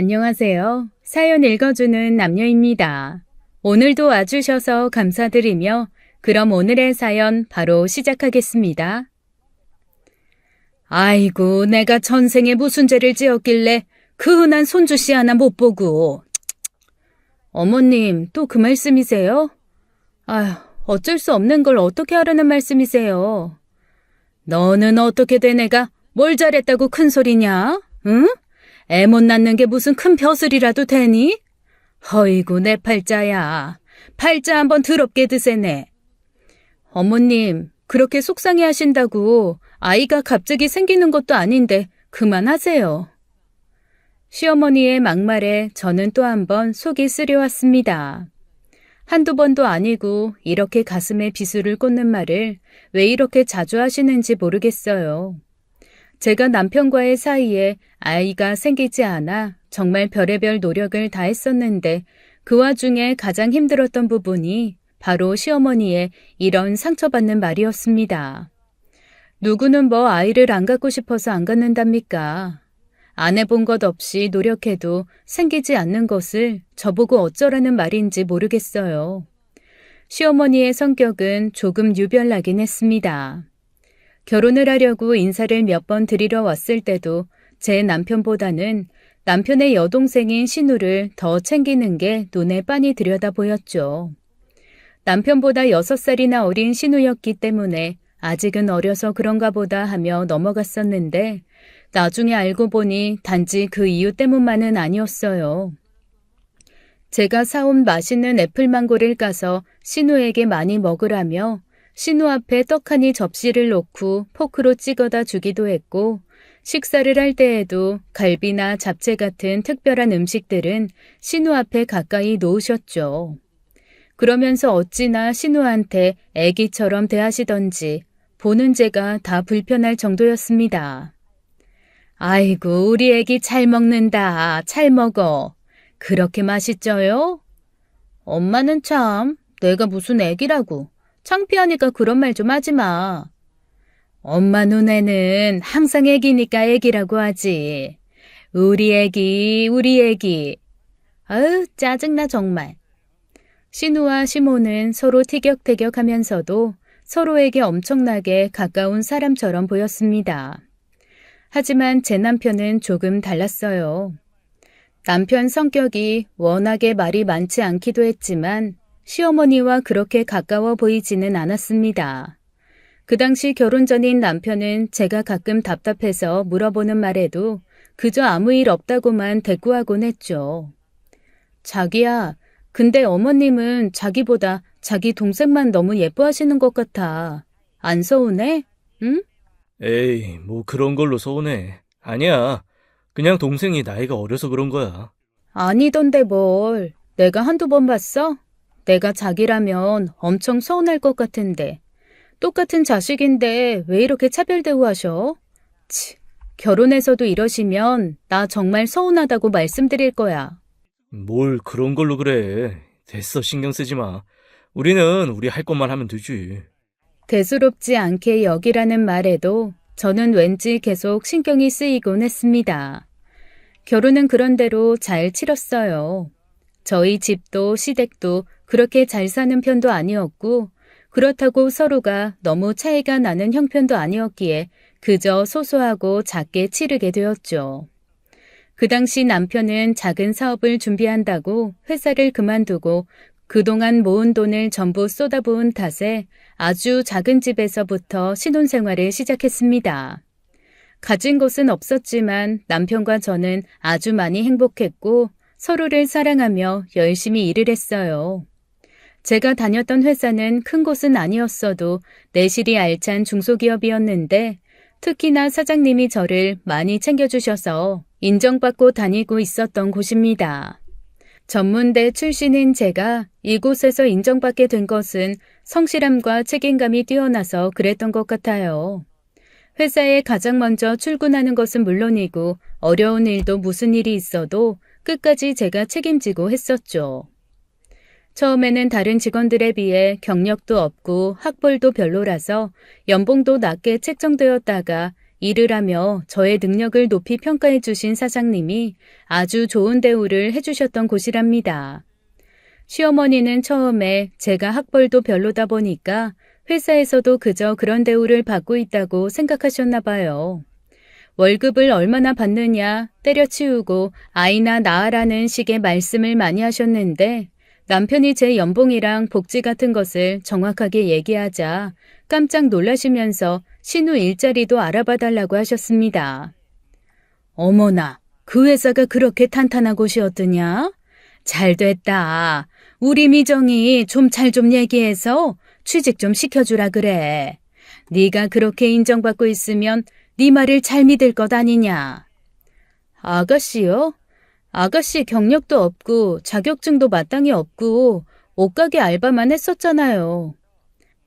안녕하세요. 사연 읽어주는 남녀입니다. 오늘도 와주셔서 감사드리며 그럼 오늘의 사연 바로 시작하겠습니다. 아이고, 내가 전생에 무슨 죄를 지었길래 그 흔한 손주씨 하나 못 보고. 어머님, 또 그 말씀이세요? 아휴, 어쩔 수 없는 걸 어떻게 하라는 말씀이세요? 너는 어떻게 된 애가 뭘 잘했다고 큰 소리냐? 응? 애 못 낳는 게 무슨 큰 벼슬이라도 되니? 허이구 내 팔자야. 팔자 한번 더럽게 드세네. 어머님, 그렇게 속상해 하신다고 아이가 갑자기 생기는 것도 아닌데 그만하세요. 시어머니의 막말에 저는 또 한 번 속이 쓰려왔습니다. 한두 번도 아니고 이렇게 가슴에 비수를 꽂는 말을 왜 이렇게 자주 하시는지 모르겠어요. 제가 남편과의 사이에 아이가 생기지 않아 정말 별의별 노력을 다했었는데 그 와중에 가장 힘들었던 부분이 바로 시어머니의 이런 상처받는 말이었습니다. 누구는 뭐 아이를 안 갖고 싶어서 안 갖는답니까? 안 해본 것 없이 노력해도 생기지 않는 것을 저보고 어쩌라는 말인지 모르겠어요. 시어머니의 성격은 조금 유별나긴 했습니다. 결혼을 하려고 인사를 몇 번 드리러 왔을 때도 제 남편보다는 남편의 여동생인 신우를 더 챙기는 게 눈에 빤히 들여다 보였죠. 남편보다 6살이나 어린 신우였기 때문에 아직은 어려서 그런가 보다 하며 넘어갔었는데 나중에 알고 보니 단지 그 이유 때문만은 아니었어요. 제가 사온 맛있는 애플망고를 까서 신우에게 많이 먹으라며 신우 앞에 떡하니 접시를 놓고 포크로 찍어다 주기도 했고 식사를 할 때에도 갈비나 잡채 같은 특별한 음식들은 신우 앞에 가까이 놓으셨죠. 그러면서 어찌나 신우한테 애기처럼 대하시던지 보는 제가 다 불편할 정도였습니다. 아이고 우리 애기 잘 먹는다. 잘 먹어. 그렇게 맛있죠요? 엄마는 참 내가 무슨 애기라고. 창피하니까 그런 말 좀 하지 마. 엄마 눈에는 항상 애기니까 애기라고 하지. 우리 애기, 우리 애기. 아유, 짜증나 정말. 신우와 시모는 서로 티격태격하면서도 서로에게 엄청나게 가까운 사람처럼 보였습니다. 하지만 제 남편은 조금 달랐어요. 남편 성격이 워낙에 말이 많지 않기도 했지만 시어머니와 그렇게 가까워 보이지는 않았습니다. 그 당시 결혼 전인 남편은 제가 가끔 답답해서 물어보는 말에도 그저 아무 일 없다고만 대꾸하곤 했죠. 자기야, 근데 어머님은 자기보다 자기 동생만 너무 예뻐하시는 것 같아. 안 서운해? 응? 에이, 뭐 그런 걸로 서운해. 아니야. 그냥 동생이 나이가 어려서 그런 거야. 아니던데 뭘. 내가 한두 번 봤어? 내가 자기라면 엄청 서운할 것 같은데. 똑같은 자식인데 왜 이렇게 차별 대우하셔? 치, 결혼해서도 이러시면 나 정말 서운하다고 말씀드릴 거야. 뭘 그런 걸로 그래. 됐어, 신경 쓰지 마. 우리는 우리 할 것만 하면 되지. 대수롭지 않게 여기라는 말에도 저는 왠지 계속 신경이 쓰이곤 했습니다. 결혼은 그런대로 잘 치렀어요. 저희 집도 시댁도 그렇게 잘 사는 편도 아니었고 그렇다고 서로가 너무 차이가 나는 형편도 아니었기에 그저 소소하고 작게 치르게 되었죠. 그 당시 남편은 작은 사업을 준비한다고 회사를 그만두고 그동안 모은 돈을 전부 쏟아부은 탓에 아주 작은 집에서부터 신혼생활을 시작했습니다. 가진 것은 없었지만 남편과 저는 아주 많이 행복했고 서로를 사랑하며 열심히 일을 했어요. 제가 다녔던 회사는 큰 곳은 아니었어도 내실이 알찬 중소기업이었는데 특히나 사장님이 저를 많이 챙겨주셔서 인정받고 다니고 있었던 곳입니다. 전문대 출신인 제가 이곳에서 인정받게 된 것은 성실함과 책임감이 뛰어나서 그랬던 것 같아요. 회사에 가장 먼저 출근하는 것은 물론이고 어려운 일도 무슨 일이 있어도 끝까지 제가 책임지고 했었죠. 처음에는 다른 직원들에 비해 경력도 없고 학벌도 별로라서 연봉도 낮게 책정되었다가 일을 하며 저의 능력을 높이 평가해 주신 사장님이 아주 좋은 대우를 해주셨던 곳이랍니다. 시어머니는 처음에 제가 학벌도 별로다 보니까 회사에서도 그저 그런 대우를 받고 있다고 생각하셨나 봐요. 월급을 얼마나 받느냐 때려치우고 아이나 낳아라는 식의 말씀을 많이 하셨는데 남편이 제 연봉이랑 복지 같은 것을 정확하게 얘기하자 깜짝 놀라시면서 신우 일자리도 알아봐 달라고 하셨습니다. 어머나, 그 회사가 그렇게 탄탄한 곳이었더냐? 잘 됐다. 우리 미정이 좀 잘 좀 얘기해서 취직 좀 시켜주라 그래. 네가 그렇게 인정받고 있으면 네 말을 잘 믿을 것 아니냐. 아가씨요? 아가씨 경력도 없고 자격증도 마땅히 없고 옷가게 알바만 했었잖아요.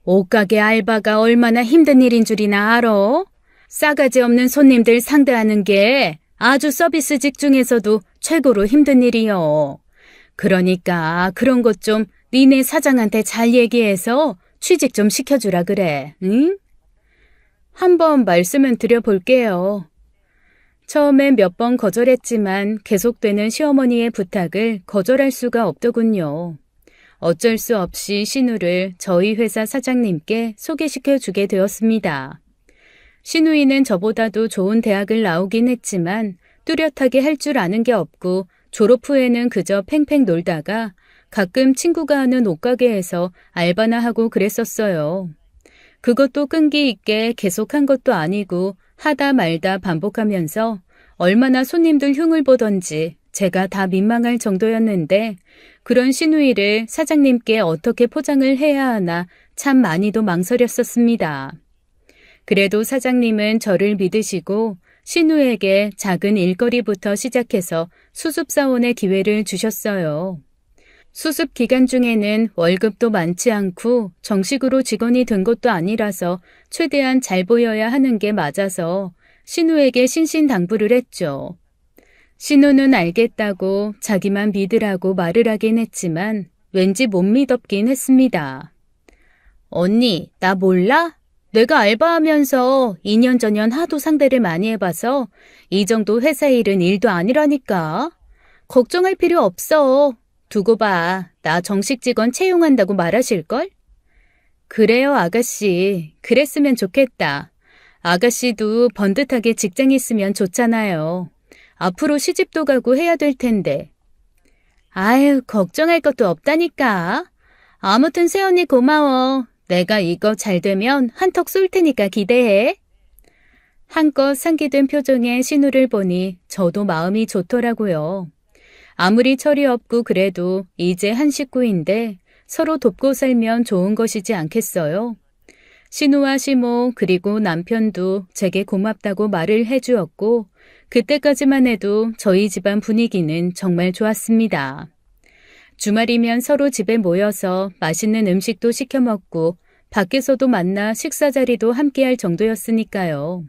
옷가게 알바가 얼마나 힘든 일인 줄이나 알아? 싸가지 없는 손님들 상대하는 게 아주 서비스직 중에서도 최고로 힘든 일이요. 그러니까 그런 것 좀 니네 사장한테 잘 얘기해서 취직 좀 시켜주라 그래, 응? 한번 말씀은 드려볼게요. 처음엔 몇 번 거절했지만 계속되는 시어머니의 부탁을 거절할 수가 없더군요. 어쩔 수 없이 신우를 저희 회사 사장님께 소개시켜 주게 되었습니다. 신우이는 저보다도 좋은 대학을 나오긴 했지만 뚜렷하게 할 줄 아는 게 없고 졸업 후에는 그저 팽팽 놀다가 가끔 친구가 하는 옷가게에서 알바나 하고 그랬었어요. 그것도 끈기 있게 계속한 것도 아니고 하다 말다 반복하면서 얼마나 손님들 흉을 보던지 제가 다 민망할 정도였는데 그런 신우이를 사장님께 어떻게 포장을 해야 하나 참 많이도 망설였었습니다. 그래도 사장님은 저를 믿으시고 신우에게 작은 일거리부터 시작해서 수습사원의 기회를 주셨어요. 수습 기간 중에는 월급도 많지 않고 정식으로 직원이 된 것도 아니라서 최대한 잘 보여야 하는 게 맞아서 신우에게 신신당부를 했죠. 신우는 알겠다고 자기만 믿으라고 말을 하긴 했지만 왠지 못 믿었긴 했습니다. 언니, 나 몰라? 내가 알바하면서 2년 전년 하도 상대를 많이 해봐서 이 정도 회사 일은 일도 아니라니까. 걱정할 필요 없어. 두고 봐. 나 정식 직원 채용한다고 말하실걸? 그래요, 아가씨. 그랬으면 좋겠다. 아가씨도 번듯하게 직장 있으면 좋잖아요. 앞으로 시집도 가고 해야 될 텐데. 아유, 걱정할 것도 없다니까. 아무튼 새언니 고마워. 내가 이거 잘 되면 한턱 쏠 테니까 기대해. 한껏 상기된 표정의 신우를 보니 저도 마음이 좋더라고요. 아무리 철이 없고 그래도 이제 한 식구인데 서로 돕고 살면 좋은 것이지 않겠어요? 신우와 시모 그리고 남편도 제게 고맙다고 말을 해주었고 그때까지만 해도 저희 집안 분위기는 정말 좋았습니다. 주말이면 서로 집에 모여서 맛있는 음식도 시켜 먹고 밖에서도 만나 식사 자리도 함께할 정도였으니까요.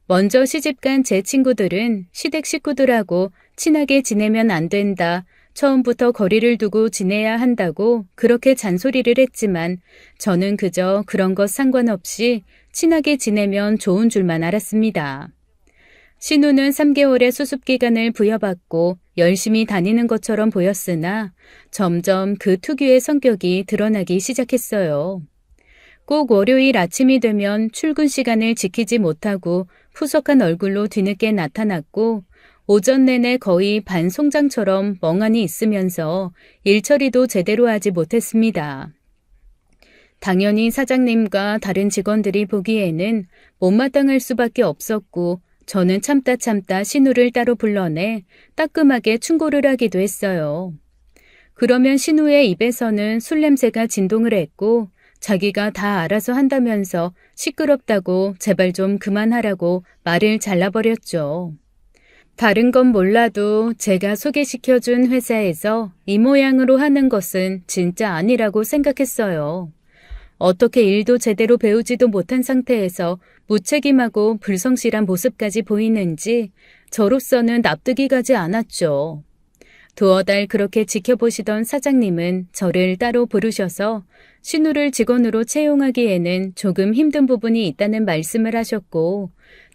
먼저 시집간 제 친구들은 시댁 식구들하고 친하게 지내면 안 된다, 처음부터 거리를 두고 지내야 한다고 그렇게 잔소리를 했지만 저는 그저 그런 것 상관없이 친하게 지내면 좋은 줄만 알았습니다. 신우는 3개월의 수습기간을 부여받고 열심히 다니는 것처럼 보였으나 점점 그 특유의 성격이 드러나기 시작했어요. 꼭 월요일 아침이 되면 출근 시간을 지키지 못하고 푸석한 얼굴로 뒤늦게 나타났고 오전 내내 거의 반송장처럼 멍하니 있으면서 일처리도 제대로 하지 못했습니다. 당연히 사장님과 다른 직원들이 보기에는 못마땅할 수밖에 없었고 저는 참다 신우를 따로 불러내 따끔하게 충고를 하기도 했어요. 그러면 신우의 입에서는 술 냄새가 진동을 했고 자기가 다 알아서 한다면서 시끄럽다고 제발 좀 그만하라고 말을 잘라버렸죠. 다른 건 몰라도 제가 소개시켜준 회사에서 이 모양으로 하는 것은 진짜 아니라고 생각했어요. 어떻게 일도 제대로 배우지도 못한 상태에서 무책임하고 불성실한 모습까지 보이는지 저로서는 납득이 가지 않았죠. 두어 달 그렇게 지켜보시던 사장님은 저를 따로 부르셔서 신우를 직원으로 채용하기에는 조금 힘든 부분이 있다는 말씀을 하셨고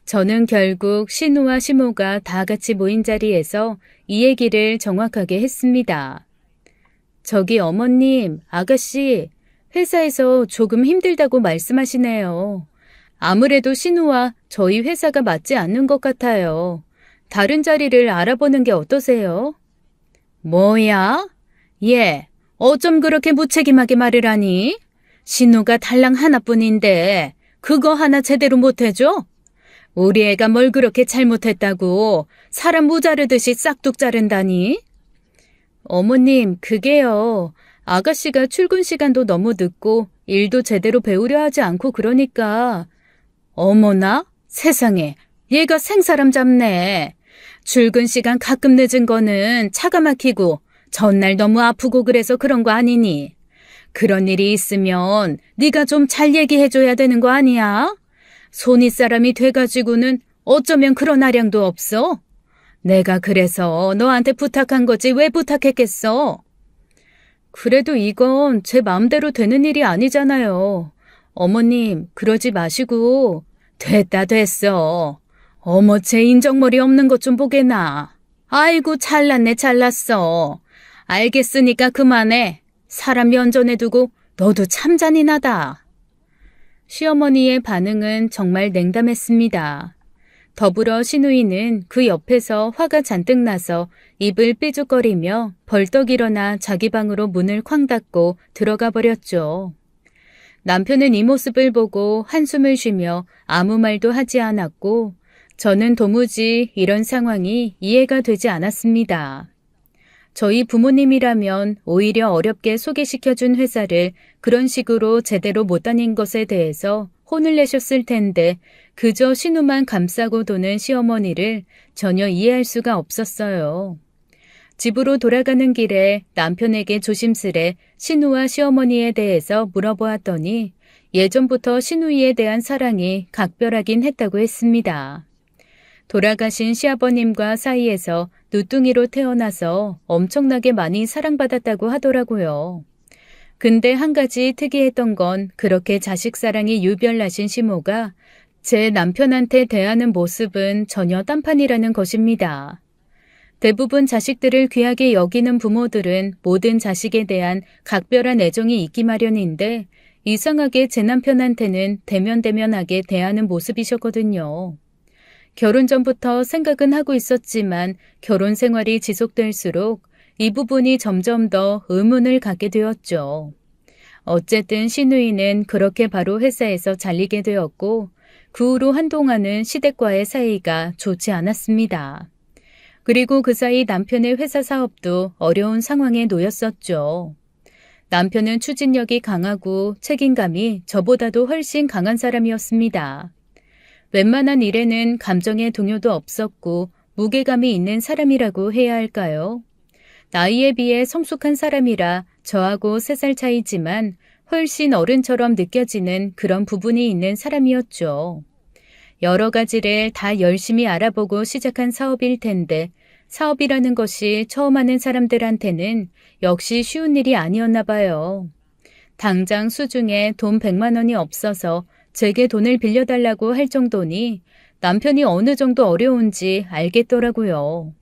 저는 결국 신우와 시모가 다 같이 모인 자리에서 이 얘기를 정확하게 했습니다. 저기 어머님, 아가씨, 회사에서 조금 힘들다고 말씀하시네요. 아무래도 신우와 저희 회사가 맞지 않는 것 같아요. 다른 자리를 알아보는 게 어떠세요? 뭐야? 얘, 어쩜 그렇게 무책임하게 말을 하니? 신우가 달랑 하나뿐인데 그거 하나 제대로 못해줘? 우리 애가 뭘 그렇게 잘못했다고 사람 무자르듯이 싹둑 자른다니? 어머님, 그게요. 아가씨가 출근 시간도 너무 늦고 일도 제대로 배우려 하지 않고 그러니까. 어머나? 세상에, 얘가 생사람 잡네. 출근 시간 가끔 늦은 거는 차가 막히고 전날 너무 아프고 그래서 그런 거 아니니? 그런 일이 있으면 네가 좀 잘 얘기해줘야 되는 거 아니야? 손윗 사람이 돼가지고는 어쩌면 그런 아량도 없어? 내가 그래서 너한테 부탁한 거지 왜 부탁했겠어? 그래도 이건 제 마음대로 되는 일이 아니잖아요. 어머님, 그러지 마시고. 됐다 됐어. 어머, 제 인정머리 없는 것 좀 보게나. 아이고, 잘났네 잘났어. 알겠으니까 그만해. 사람 면전에 두고 너도 참 잔인하다. 시어머니의 반응은 정말 냉담했습니다. 더불어 시누이는 그 옆에서 화가 잔뜩 나서 입을 삐죽거리며 벌떡 일어나 자기 방으로 문을 쾅 닫고 들어가 버렸죠. 남편은 이 모습을 보고 한숨을 쉬며 아무 말도 하지 않았고 저는 도무지 이런 상황이 이해가 되지 않았습니다. 저희 부모님이라면 오히려 어렵게 소개시켜준 회사를 그런 식으로 제대로 못 다닌 것에 대해서 혼을 내셨을 텐데 그저 신우만 감싸고 도는 시어머니를 전혀 이해할 수가 없었어요. 집으로 돌아가는 길에 남편에게 조심스레 신우와 시어머니에 대해서 물어보았더니 예전부터 시누이에 대한 사랑이 각별하긴 했다고 했습니다. 돌아가신 시아버님과 사이에서 누뚱이로 태어나서 엄청나게 많이 사랑받았다고 하더라고요. 근데 한 가지 특이했던 건 그렇게 자식 사랑이 유별나신 시모가 제 남편한테 대하는 모습은 전혀 딴판이라는 것입니다. 대부분 자식들을 귀하게 여기는 부모들은 모든 자식에 대한 각별한 애정이 있기 마련인데 이상하게 제 남편한테는 대면대면하게 대하는 모습이셨거든요. 결혼 전부터 생각은 하고 있었지만 결혼 생활이 지속될수록 이 부분이 점점 더 의문을 갖게 되었죠. 어쨌든 시누이는 그렇게 바로 회사에서 잘리게 되었고 그 후로 한동안은 시댁과의 사이가 좋지 않았습니다. 그리고 그 사이 남편의 회사 사업도 어려운 상황에 놓였었죠. 남편은 추진력이 강하고 책임감이 저보다도 훨씬 강한 사람이었습니다. 웬만한 일에는 감정의 동요도 없었고 무게감이 있는 사람이라고 해야 할까요? 나이에 비해 성숙한 사람이라 저하고 3살 차이지만 훨씬 어른처럼 느껴지는 그런 부분이 있는 사람이었죠. 여러 가지를 다 열심히 알아보고 시작한 사업일 텐데 사업이라는 것이 처음 하는 사람들한테는 역시 쉬운 일이 아니었나 봐요. 당장 수중에 돈 100만 원이 없어서 제게 돈을 빌려달라고 할 정도니 남편이 어느 정도 어려운지 알겠더라고요.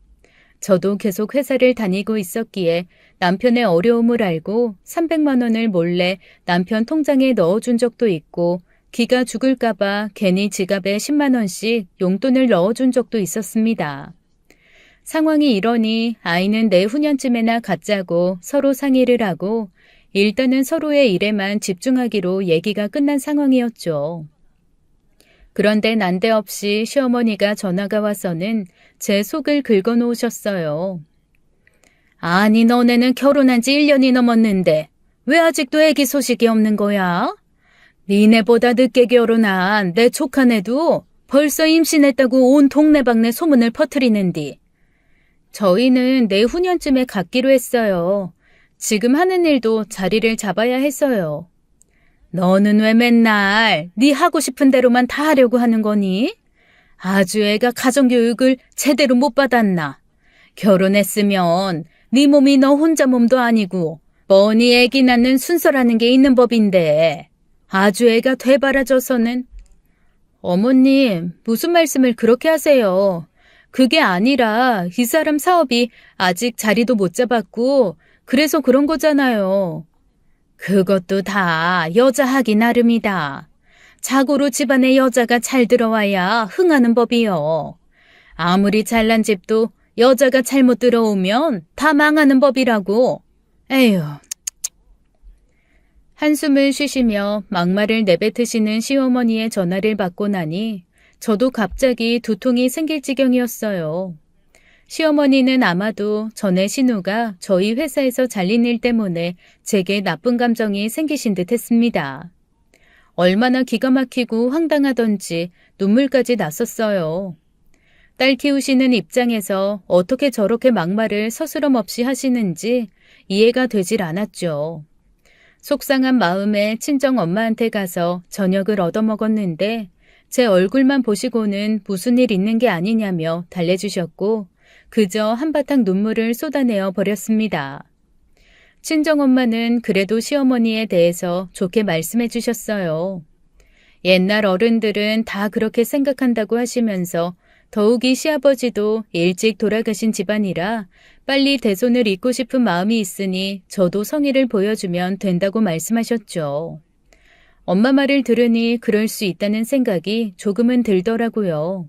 저도 계속 회사를 다니고 있었기에 남편의 어려움을 알고 300만 원을 몰래 남편 통장에 넣어준 적도 있고 기가 죽을까봐 괜히 지갑에 10만 원씩 용돈을 넣어준 적도 있었습니다. 상황이 이러니 아이는 내후년쯤에나 갖자고 서로 상의를 하고 일단은 서로의 일에만 집중하기로 얘기가 끝난 상황이었죠. 그런데 난데없이 시어머니가 전화가 와서는 제 속을 긁어놓으셨어요. 아니 너네는 결혼한 지 1년이 넘었는데 왜 아직도 애기 소식이 없는 거야? 니네보다 늦게 결혼한 내 조카네도 벌써 임신했다고 온 동네방네 소문을 퍼뜨리는디. 저희는 내후년쯤에 갖기로 했어요. 지금 하는 일도 자리를 잡아야 했어요. 너는 왜 맨날 네 하고 싶은 대로만 다 하려고 하는 거니? 아주 애가 가정교육을 제대로 못 받았나? 결혼했으면 네 몸이 너 혼자 몸도 아니고 뻔히 애기 낳는 순서라는 게 있는 법인데 아주 애가 되바라져서는. 어머님, 무슨 말씀을 그렇게 하세요? 그게 아니라 이 사람 사업이 아직 자리도 못 잡았고, 그래서 그런 거잖아요. 그것도 다 여자 하기 나름이다. 자고로 집안에 여자가 잘 들어와야 흥하는 법이요. 아무리 잘난 집도 여자가 잘못 들어오면 다 망하는 법이라고. 에휴. 한숨을 쉬시며 막말을 내뱉으시는 시어머니의 전화를 받고 나니 저도 갑자기 두통이 생길 지경이었어요. 시어머니는 아마도 전에 신우가 저희 회사에서 잘린 일 때문에 제게 나쁜 감정이 생기신 듯 했습니다. 얼마나 기가 막히고 황당하던지 눈물까지 났었어요. 딸 키우시는 입장에서 어떻게 저렇게 막말을 서스럼 없이 하시는지 이해가 되질 않았죠. 속상한 마음에 친정 엄마한테 가서 저녁을 얻어먹었는데 제 얼굴만 보시고는 무슨 일 있는 게 아니냐며 달래주셨고 그저 한바탕 눈물을 쏟아내어 버렸습니다. 친정엄마는 그래도 시어머니에 대해서 좋게 말씀해 주셨어요. 옛날 어른들은 다 그렇게 생각한다고 하시면서 더욱이 시아버지도 일찍 돌아가신 집안이라 빨리 대손을 잇고 싶은 마음이 있으니 저도 성의를 보여주면 된다고 말씀하셨죠. 엄마 말을 들으니 그럴 수 있다는 생각이 조금은 들더라고요.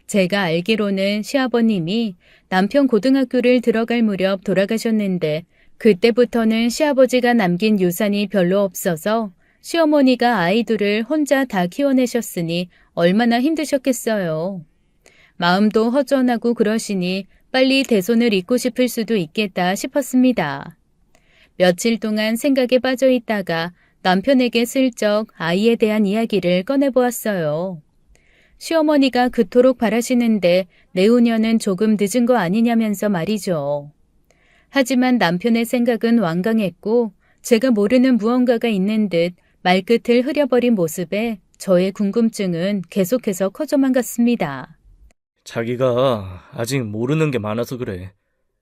제가 알기로는 시아버님이 남편 고등학교를 들어갈 무렵 돌아가셨는데 그때부터는 시아버지가 남긴 유산이 별로 없어서 시어머니가 아이들을 혼자 다 키워내셨으니 얼마나 힘드셨겠어요. 마음도 허전하고 그러시니 빨리 대손을 잇고 싶을 수도 있겠다 싶었습니다. 며칠 동안 생각에 빠져 있다가 남편에게 슬쩍 아이에 대한 이야기를 꺼내보았어요. 시어머니가 그토록 바라시는데 내후년은 조금 늦은 거 아니냐면서 말이죠. 하지만 남편의 생각은 완강했고 제가 모르는 무언가가 있는 듯 말끝을 흐려버린 모습에 저의 궁금증은 계속해서 커져만 갔습니다. 자기가 아직 모르는 게 많아서 그래.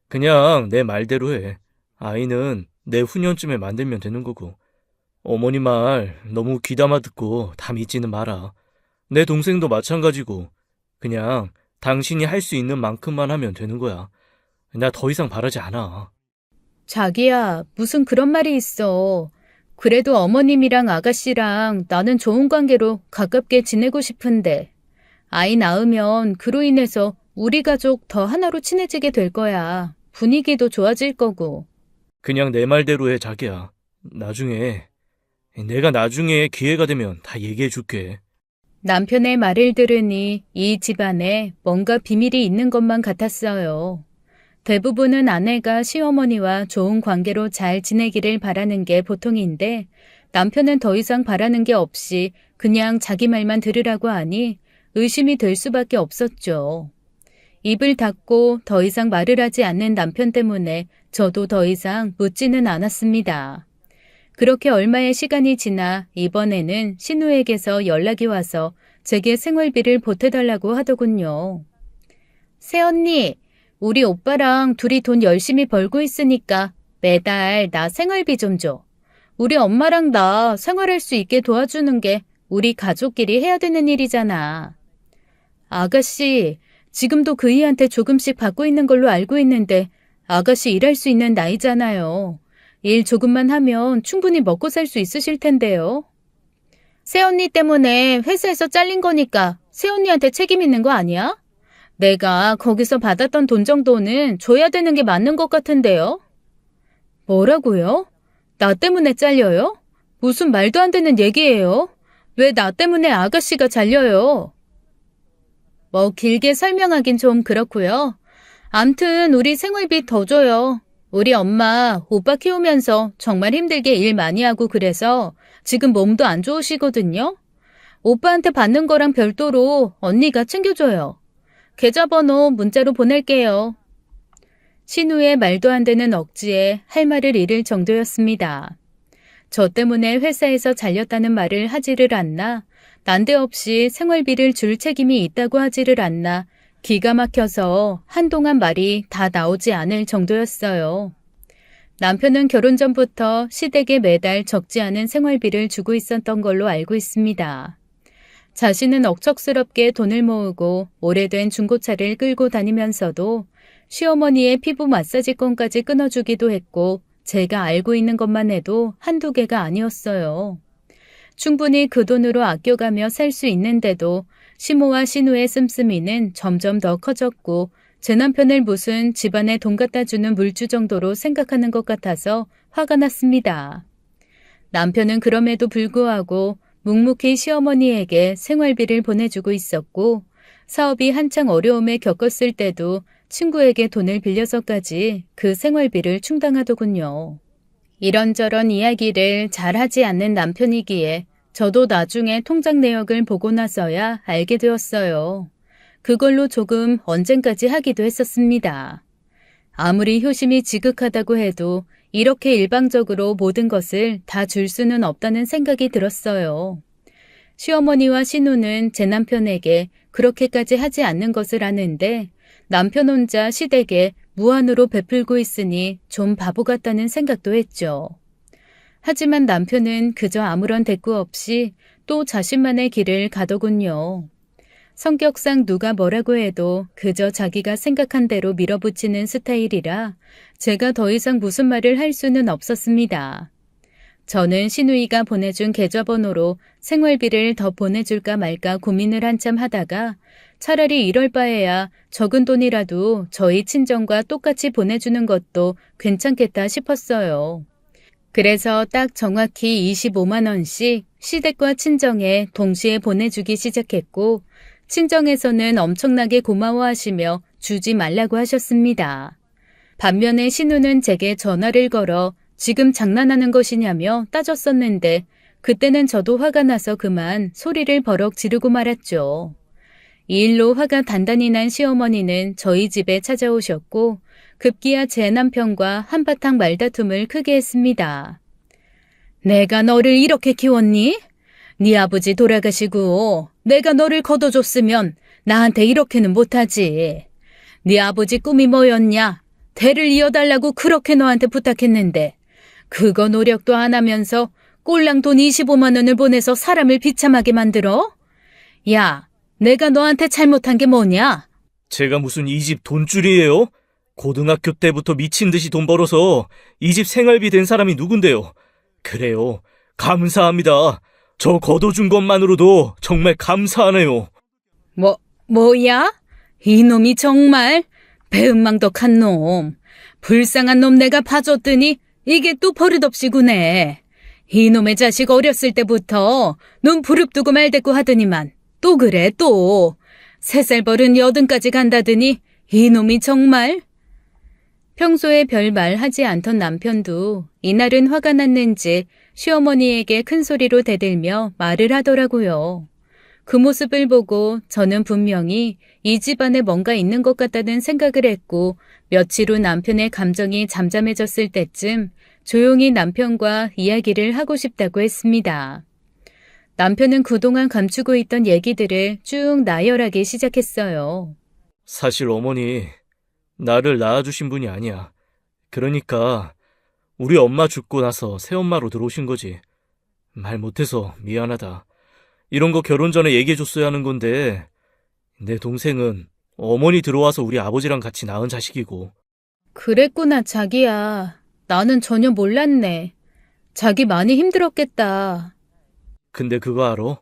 그냥 내 말대로 해. 아이는 내후년쯤에 만들면 되는 거고. 어머니 말 너무 귀담아 듣고 다 믿지는 마라. 내 동생도 마찬가지고 그냥 당신이 할 수 있는 만큼만 하면 되는 거야. 나 더 이상 바라지 않아. 자기야, 무슨 그런 말이 있어. 그래도 어머님이랑 아가씨랑 나는 좋은 관계로 가깝게 지내고 싶은데 아이 낳으면 그로 인해서 우리 가족 더 하나로 친해지게 될 거야. 분위기도 좋아질 거고. 그냥 내 말대로 해, 자기야. 내가 나중에 기회가 되면 다 얘기해 줄게. 남편의 말을 들으니 이 집안에 뭔가 비밀이 있는 것만 같았어요. 대부분은 아내가 시어머니와 좋은 관계로 잘 지내기를 바라는 게 보통인데 남편은 더 이상 바라는 게 없이 그냥 자기 말만 들으라고 하니 의심이 될 수밖에 없었죠. 입을 닫고 더 이상 말을 하지 않는 남편 때문에 저도 더 이상 묻지는 않았습니다. 그렇게 얼마의 시간이 지나 이번에는 신우에게서 연락이 와서 제게 생활비를 보태달라고 하더군요. 새언니, 우리 오빠랑 둘이 돈 열심히 벌고 있으니까 매달 나 생활비 좀 줘. 우리 엄마랑 나 생활할 수 있게 도와주는 게 우리 가족끼리 해야 되는 일이잖아. 아가씨, 지금도 그이한테 조금씩 받고 있는 걸로 알고 있는데 아가씨 일할 수 있는 나이잖아요. 일 조금만 하면 충분히 먹고 살 수 있으실 텐데요. 새언니 때문에 회사에서 잘린 거니까 새언니한테 책임 있는 거 아니야? 내가 거기서 받았던 돈 정도는 줘야 되는 게 맞는 것 같은데요. 뭐라고요? 나 때문에 잘려요? 무슨 말도 안 되는 얘기예요? 왜 나 때문에 아가씨가 잘려요? 뭐 길게 설명하긴 좀 그렇고요. 암튼 우리 생활비 더 줘요. 우리 엄마 오빠 키우면서 정말 힘들게 일 많이 하고 그래서 지금 몸도 안 좋으시거든요. 오빠한테 받는 거랑 별도로 언니가 챙겨줘요. 계좌번호 문자로 보낼게요. 신우의 말도 안 되는 억지에 할 말을 잃을 정도였습니다. 저 때문에 회사에서 잘렸다는 말을 하지를 않나, 난데없이 생활비를 줄 책임이 있다고 하지를 않나, 기가 막혀서 한동안 말이 다 나오지 않을 정도였어요. 남편은 결혼 전부터 시댁에 매달 적지 않은 생활비를 주고 있었던 걸로 알고 있습니다. 자신은 억척스럽게 돈을 모으고 오래된 중고차를 끌고 다니면서도 시어머니의 피부 마사지권까지 끊어주기도 했고 제가 알고 있는 것만 해도 한두 개가 아니었어요. 충분히 그 돈으로 아껴가며 살 수 있는데도 시모와 시누의 씀씀이는 점점 더 커졌고 제 남편을 무슨 집안에 돈 갖다 주는 물주 정도로 생각하는 것 같아서 화가 났습니다. 남편은 그럼에도 불구하고 묵묵히 시어머니에게 생활비를 보내주고 있었고 사업이 한창 어려움에 겪었을 때도 친구에게 돈을 빌려서까지 그 생활비를 충당하더군요. 이런저런 이야기를 잘 하지 않는 남편이기에 저도 나중에 통장 내역을 보고 나서야 알게 되었어요. 그걸로 조금 언쟁까지 하기도 했었습니다. 아무리 효심이 지극하다고 해도 이렇게 일방적으로 모든 것을 다 줄 수는 없다는 생각이 들었어요. 시어머니와 시누는 제 남편에게 그렇게까지 하지 않는 것을 아는데 남편 혼자 시댁에 무한으로 베풀고 있으니 좀 바보 같다는 생각도 했죠. 하지만 남편은 그저 아무런 대꾸 없이 또 자신만의 길을 가더군요. 성격상 누가 뭐라고 해도 그저 자기가 생각한 대로 밀어붙이는 스타일이라 제가 더 이상 무슨 말을 할 수는 없었습니다. 저는 시누이가 보내준 계좌번호로 생활비를 더 보내줄까 말까 고민을 한참 하다가 차라리 이럴 바에야 적은 돈이라도 저희 친정과 똑같이 보내주는 것도 괜찮겠다 싶었어요. 그래서 딱 정확히 25만 원씩 시댁과 친정에 동시에 보내주기 시작했고 친정에서는 엄청나게 고마워하시며 주지 말라고 하셨습니다. 반면에 시누는 제게 전화를 걸어 지금 장난하는 것이냐며 따졌었는데 그때는 저도 화가 나서 그만 소리를 버럭 지르고 말았죠. 이 일로 화가 단단히 난 시어머니는 저희 집에 찾아오셨고 급기야 제 남편과 한바탕 말다툼을 크게 했습니다. 내가 너를 이렇게 키웠니? 네 아버지 돌아가시고 내가 너를 거둬줬으면 나한테 이렇게는 못하지. 네 아버지 꿈이 뭐였냐? 대를 이어달라고 그렇게 너한테 부탁했는데 그거 노력도 안 하면서 꼴랑 돈 25만 원을 보내서 사람을 비참하게 만들어? 야, 내가 너한테 잘못한 게 뭐냐? 제가 무슨 이 집 돈줄이에요? 고등학교 때부터 미친 듯이 돈 벌어서 이 집 생활비 된 사람이 누군데요? 그래요. 감사합니다. 저 거둬준 것만으로도 정말 감사하네요. 뭐야? 이놈이 정말 배은망덕한 놈. 불쌍한 놈 내가 봐줬더니 이게 또 버릇없이 구네. 이놈의 자식 어렸을 때부터 눈 부릅뜨고 말대꾸 하더니만 또 그래 또. 3살 버른 80까지 간다더니 이놈이 정말. 평소에 별말 하지 않던 남편도 이날은 화가 났는지 시어머니에게 큰 소리로 대들며 말을 하더라고요. 그 모습을 보고 저는 분명히 이 집안에 뭔가 있는 것 같다는 생각을 했고 며칠 후 남편의 감정이 잠잠해졌을 때쯤 조용히 남편과 이야기를 하고 싶다고 했습니다. 남편은 그동안 감추고 있던 얘기들을 쭉 나열하기 시작했어요. 사실 어머니, 나를 낳아주신 분이 아니야. 그러니까 우리 엄마 죽고 나서 새엄마로 들어오신 거지. 말 못해서 미안하다. 이런 거 결혼 전에 얘기해줬어야 하는 건데 내 동생은 어머니 들어와서 우리 아버지랑 같이 낳은 자식이고. 그랬구나 자기야. 나는 전혀 몰랐네. 자기 많이 힘들었겠다. 근데 그거 알아?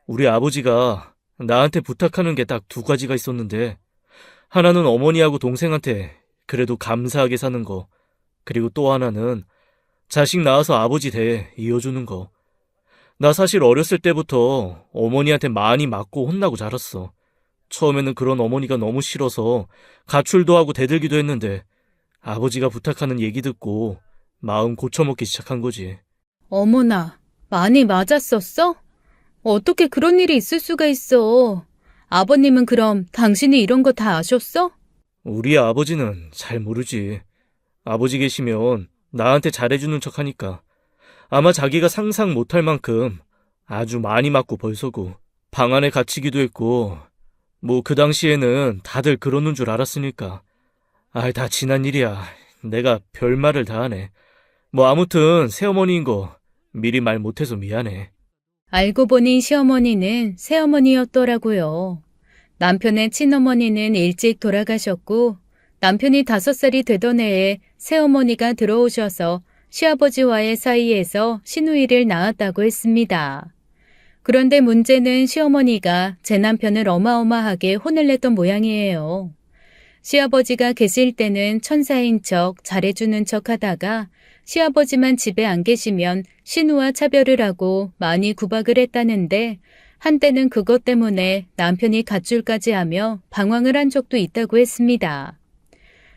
우리 아버지가 나한테 부탁하는 게 딱 2가지가 있었는데 하나는 어머니하고 동생한테 그래도 감사하게 사는 거, 그리고 또 하나는 자식 낳아서 아버지 대 이어주는 거. 나 사실 어렸을 때부터 어머니한테 많이 맞고 혼나고 자랐어. 처음에는 그런 어머니가 너무 싫어서 가출도 하고 대들기도 했는데 아버지가 부탁하는 얘기 듣고 마음 고쳐먹기 시작한 거지. 어머나, 많이 맞았었어? 어떻게 그런 일이 있을 수가 있어? 아버님은 그럼 당신이 이런 거 다 아셨어? 우리 아버지는 잘 모르지. 아버지 계시면 나한테 잘해주는 척하니까 아마 자기가 상상 못할 만큼 아주 많이 맞고 벌서고 방 안에 갇히기도 했고 뭐 그 당시에는 다들 그러는 줄 알았으니까. 다 지난 일이야. 내가 별말을 다 하네. 뭐 아무튼 새어머니인 거 미리 말 못해서 미안해. 알고 보니 시어머니는 새어머니였더라고요. 남편의 친어머니는 일찍 돌아가셨고 남편이 5살이 되던 해에 새어머니가 들어오셔서 시아버지와의 사이에서 시누이를 낳았다고 했습니다. 그런데 문제는 시어머니가 제 남편을 어마어마하게 혼을 냈던 모양이에요. 시아버지가 계실 때는 천사인 척 잘해주는 척 하다가 시아버지만 집에 안 계시면 신우와 차별을 하고 많이 구박을 했다는데 한때는 그것 때문에 남편이 갓줄까지 하며 방황을 한 적도 있다고 했습니다.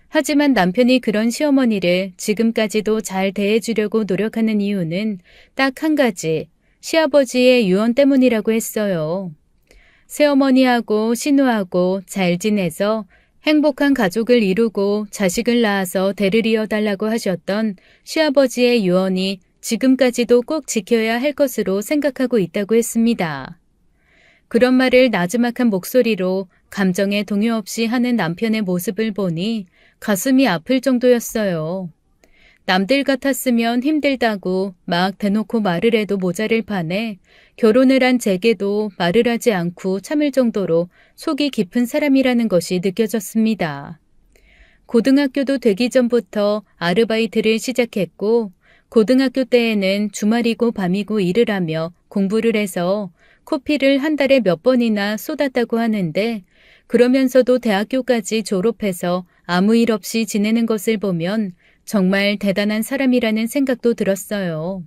하지만 남편이 그런 시어머니를 지금까지도 잘 대해주려고 노력하는 이유는 딱 한 가지, 시아버지의 유언 때문이라고 했어요. 새어머니하고 신우하고 잘 지내서 행복한 가족을 이루고 자식을 낳아서 대를 이어달라고 하셨던 시아버지의 유언이 지금까지도 꼭 지켜야 할 것으로 생각하고 있다고 했습니다. 그런 말을 나지막한 목소리로 감정에 동요 없이 하는 남편의 모습을 보니 가슴이 아플 정도였어요. 남들 같았으면 힘들다고 막 대놓고 말을 해도 모자를 판에 결혼을 한 제게도 말을 하지 않고 참을 정도로 속이 깊은 사람이라는 것이 느껴졌습니다. 고등학교도 되기 전부터 아르바이트를 시작했고 고등학교 때에는 주말이고 밤이고 일을 하며 공부를 해서 코피를 한 달에 몇 번이나 쏟았다고 하는데 그러면서도 대학교까지 졸업해서 아무 일 없이 지내는 것을 보면 정말 대단한 사람이라는 생각도 들었어요.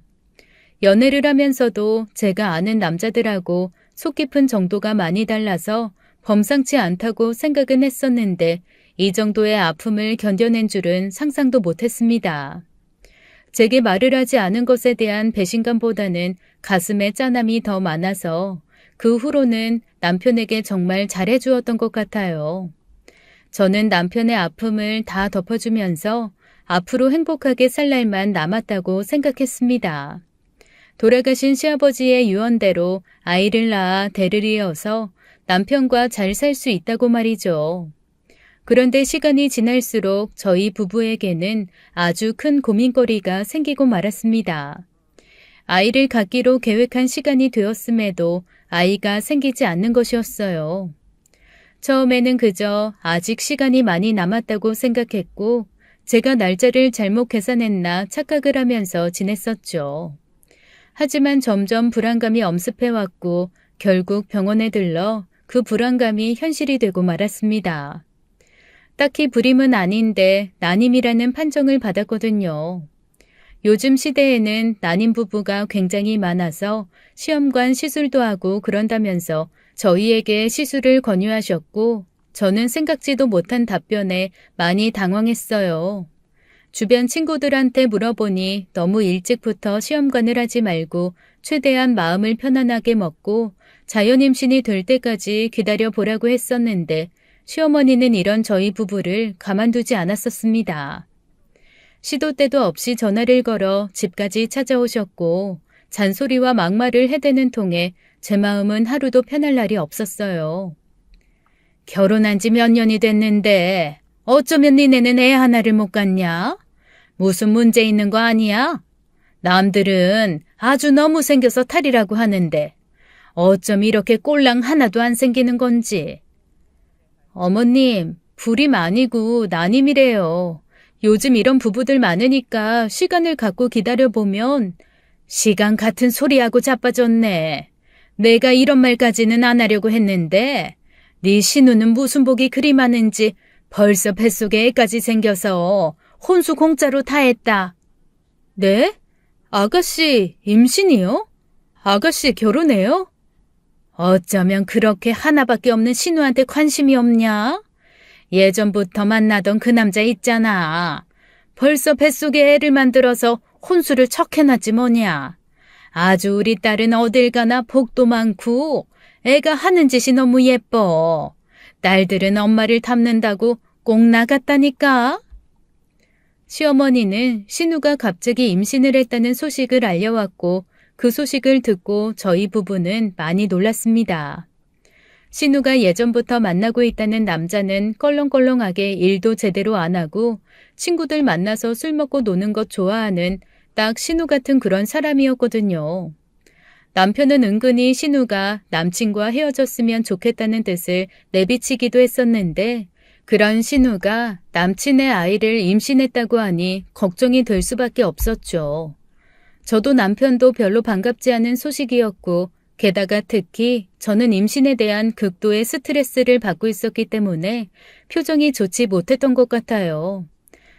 연애를 하면서도 제가 아는 남자들하고 속 깊은 정도가 많이 달라서 범상치 않다고 생각은 했었는데 이 정도의 아픔을 견뎌낸 줄은 상상도 못했습니다. 제게 말을 하지 않은 것에 대한 배신감보다는 가슴에 짠함이 더 많아서 그 후로는 남편에게 정말 잘해주었던 것 같아요. 저는 남편의 아픔을 다 덮어주면서 앞으로 행복하게 살 날만 남았다고 생각했습니다. 돌아가신 시아버지의 유언대로 아이를 낳아 대를 이어서 남편과 잘 살 수 있다고 말이죠. 그런데 시간이 지날수록 저희 부부에게는 아주 큰 고민거리가 생기고 말았습니다. 아이를 갖기로 계획한 시간이 되었음에도 아이가 생기지 않는 것이었어요. 처음에는 그저 아직 시간이 많이 남았다고 생각했고 제가 날짜를 잘못 계산했나 착각을 하면서 지냈었죠. 하지만 점점 불안감이 엄습해왔고 결국 병원에 들러 그 불안감이 현실이 되고 말았습니다. 딱히 불임은 아닌데 난임이라는 판정을 받았거든요. 요즘 시대에는 난임 부부가 굉장히 많아서 시험관 시술도 하고 그런다면서 저희에게 시술을 권유하셨고 저는 생각지도 못한 답변에 많이 당황했어요. 주변 친구들한테 물어보니 너무 일찍부터 시험관을 하지 말고 최대한 마음을 편안하게 먹고 자연임신이 될 때까지 기다려보라고 했었는데 시어머니는 이런 저희 부부를 가만두지 않았었습니다. 시도 때도 없이 전화를 걸어 집까지 찾아오셨고 잔소리와 막말을 해대는 통에 제 마음은 하루도 편할 날이 없었어요. 결혼한 지 몇 년이 됐는데 어쩌면 니네는 애 하나를 못 갖냐? 무슨 문제 있는 거 아니야? 남들은 아주 너무 생겨서 탈이라고 하는데 어쩜 이렇게 꼴랑 하나도 안 생기는 건지. 어머님, 불임 아니고 난임이래요. 요즘 이런 부부들 많으니까 시간을 갖고 기다려보면 시간 같은 소리하고 자빠졌네. 내가 이런 말까지는 안 하려고 했는데 네 신우는 무슨 복이 그리 많은지 벌써 뱃속에 애까지 생겨서 혼수 공짜로 다 했다. 네? 아가씨 임신이요? 아가씨 결혼해요? 어쩌면 그렇게 하나밖에 없는 신우한테 관심이 없냐? 예전부터 만나던 그 남자 있잖아. 벌써 뱃속에 애를 만들어서 혼수를 척해놨지 뭐냐. 아주 우리 딸은 어딜 가나 복도 많고 애가 하는 짓이 너무 예뻐. 딸들은 엄마를 닮는다고 꼭 나갔다니까. 시어머니는 신우가 갑자기 임신을 했다는 소식을 알려왔고 그 소식을 듣고 저희 부부는 많이 놀랐습니다. 신우가 예전부터 만나고 있다는 남자는 껄렁껄렁하게 일도 제대로 안 하고 친구들 만나서 술 먹고 노는 것 좋아하는 딱 신우 같은 그런 사람이었거든요. 남편은 은근히 신우가 남친과 헤어졌으면 좋겠다는 뜻을 내비치기도 했었는데 그런 신우가 남친의 아이를 임신했다고 하니 걱정이 될 수밖에 없었죠. 저도 남편도 별로 반갑지 않은 소식이었고 게다가 특히 저는 임신에 대한 극도의 스트레스를 받고 있었기 때문에 표정이 좋지 못했던 것 같아요.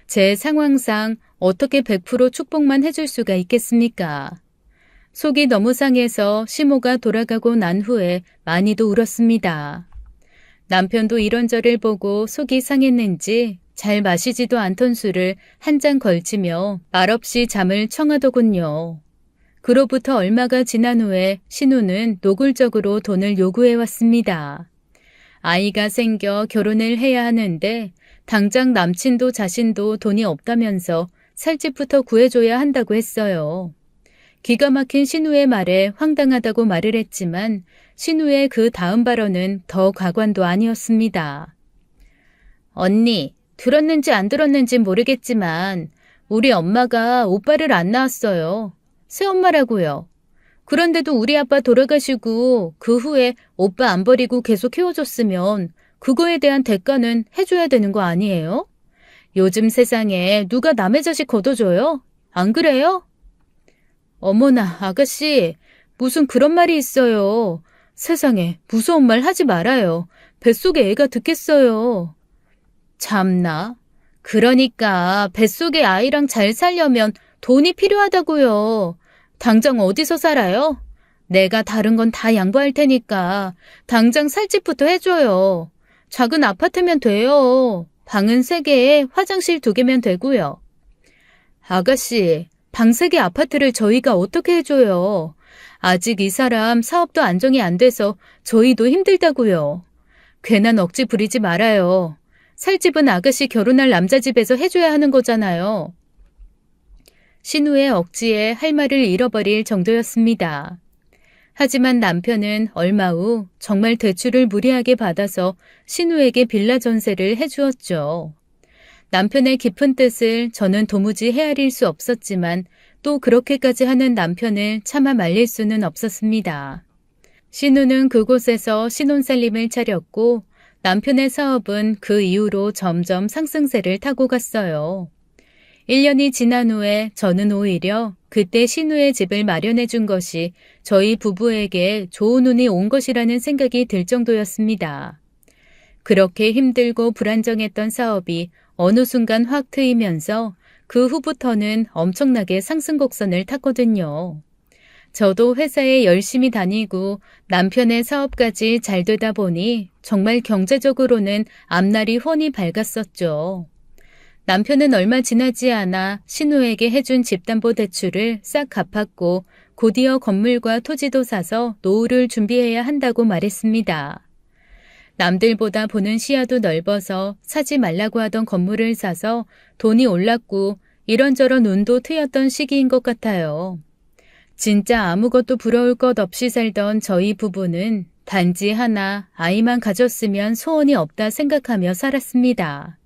제 상황상 어떻게 100% 축복만 해줄 수가 있겠습니까? 속이 너무 상해서 시모가 돌아가고 난 후에 많이도 울었습니다. 남편도 이런저를 보고 속이 상했는지 잘 마시지도 않던 술을 한 잔 걸치며 말없이 잠을 청하더군요. 그로부터 얼마가 지난 후에 신우는 노골적으로 돈을 요구해 왔습니다. 아이가 생겨 결혼을 해야 하는데 당장 남친도 자신도 돈이 없다면서 살 집부터 구해줘야 한다고 했어요. 기가 막힌 신우의 말에 황당하다고 말을 했지만 신우의 그 다음 발언은 더 과관도 아니었습니다. 언니, 들었는지 안 들었는지 모르겠지만 우리 엄마가 오빠를 안 낳았어요. 새엄마라고요. 그런데도 우리 아빠 돌아가시고 그 후에 오빠 안 버리고 계속 키워줬으면 그거에 대한 대가는 해줘야 되는 거 아니에요? 요즘 세상에 누가 남의 자식 거둬줘요? 안 그래요? 어머나, 아가씨, 무슨 그런 말이 있어요. 세상에, 무서운 말 하지 말아요. 뱃속에 애가 듣겠어요. 참나. 그러니까 뱃속의 아이랑 잘 살려면 돈이 필요하다고요. 당장 어디서 살아요? 내가 다른 건 다 양보할 테니까 당장 살 집부터 해줘요. 작은 아파트면 돼요. 방은 3개에 화장실 2개면 되고요. 아가씨, 방 3개 아파트를 저희가 어떻게 해줘요? 아직 이 사람 사업도 안정이 안 돼서 저희도 힘들다고요. 괜한 억지 부리지 말아요. 살 집은 아가씨 결혼할 남자 집에서 해줘야 하는 거잖아요. 신우의 억지에 할 말을 잃어버릴 정도였습니다. 하지만 남편은 얼마 후 정말 대출을 무리하게 받아서 신우에게 빌라 전세를 해주었죠. 남편의 깊은 뜻을 저는 도무지 헤아릴 수 없었지만 또 그렇게까지 하는 남편을 차마 말릴 수는 없었습니다. 신우는 그곳에서 신혼살림을 차렸고 남편의 사업은 그 이후로 점점 상승세를 타고 갔어요. 1년이 지난 후에 저는 오히려 그때 신우의 집을 마련해 준 것이 저희 부부에게 좋은 운이 온 것이라는 생각이 들 정도였습니다. 그렇게 힘들고 불안정했던 사업이 어느 순간 확 트이면서 그 후부터는 엄청나게 상승 곡선을 탔거든요. 저도 회사에 열심히 다니고 남편의 사업까지 잘 되다 보니 정말 경제적으로는 앞날이 훤히 밝았었죠. 남편은 얼마 지나지 않아 신우에게 해준 집담보대출을 싹 갚았고 곧이어 건물과 토지도 사서 노후를 준비해야 한다고 말했습니다. 남들보다 보는 시야도 넓어서 사지 말라고 하던 건물을 사서 돈이 올랐고 이런저런 운도 트였던 시기인 것 같아요. 진짜 아무것도 부러울 것 없이 살던 저희 부부는 단지 하나 아이만 가졌으면 소원이 없다 생각하며 살았습니다.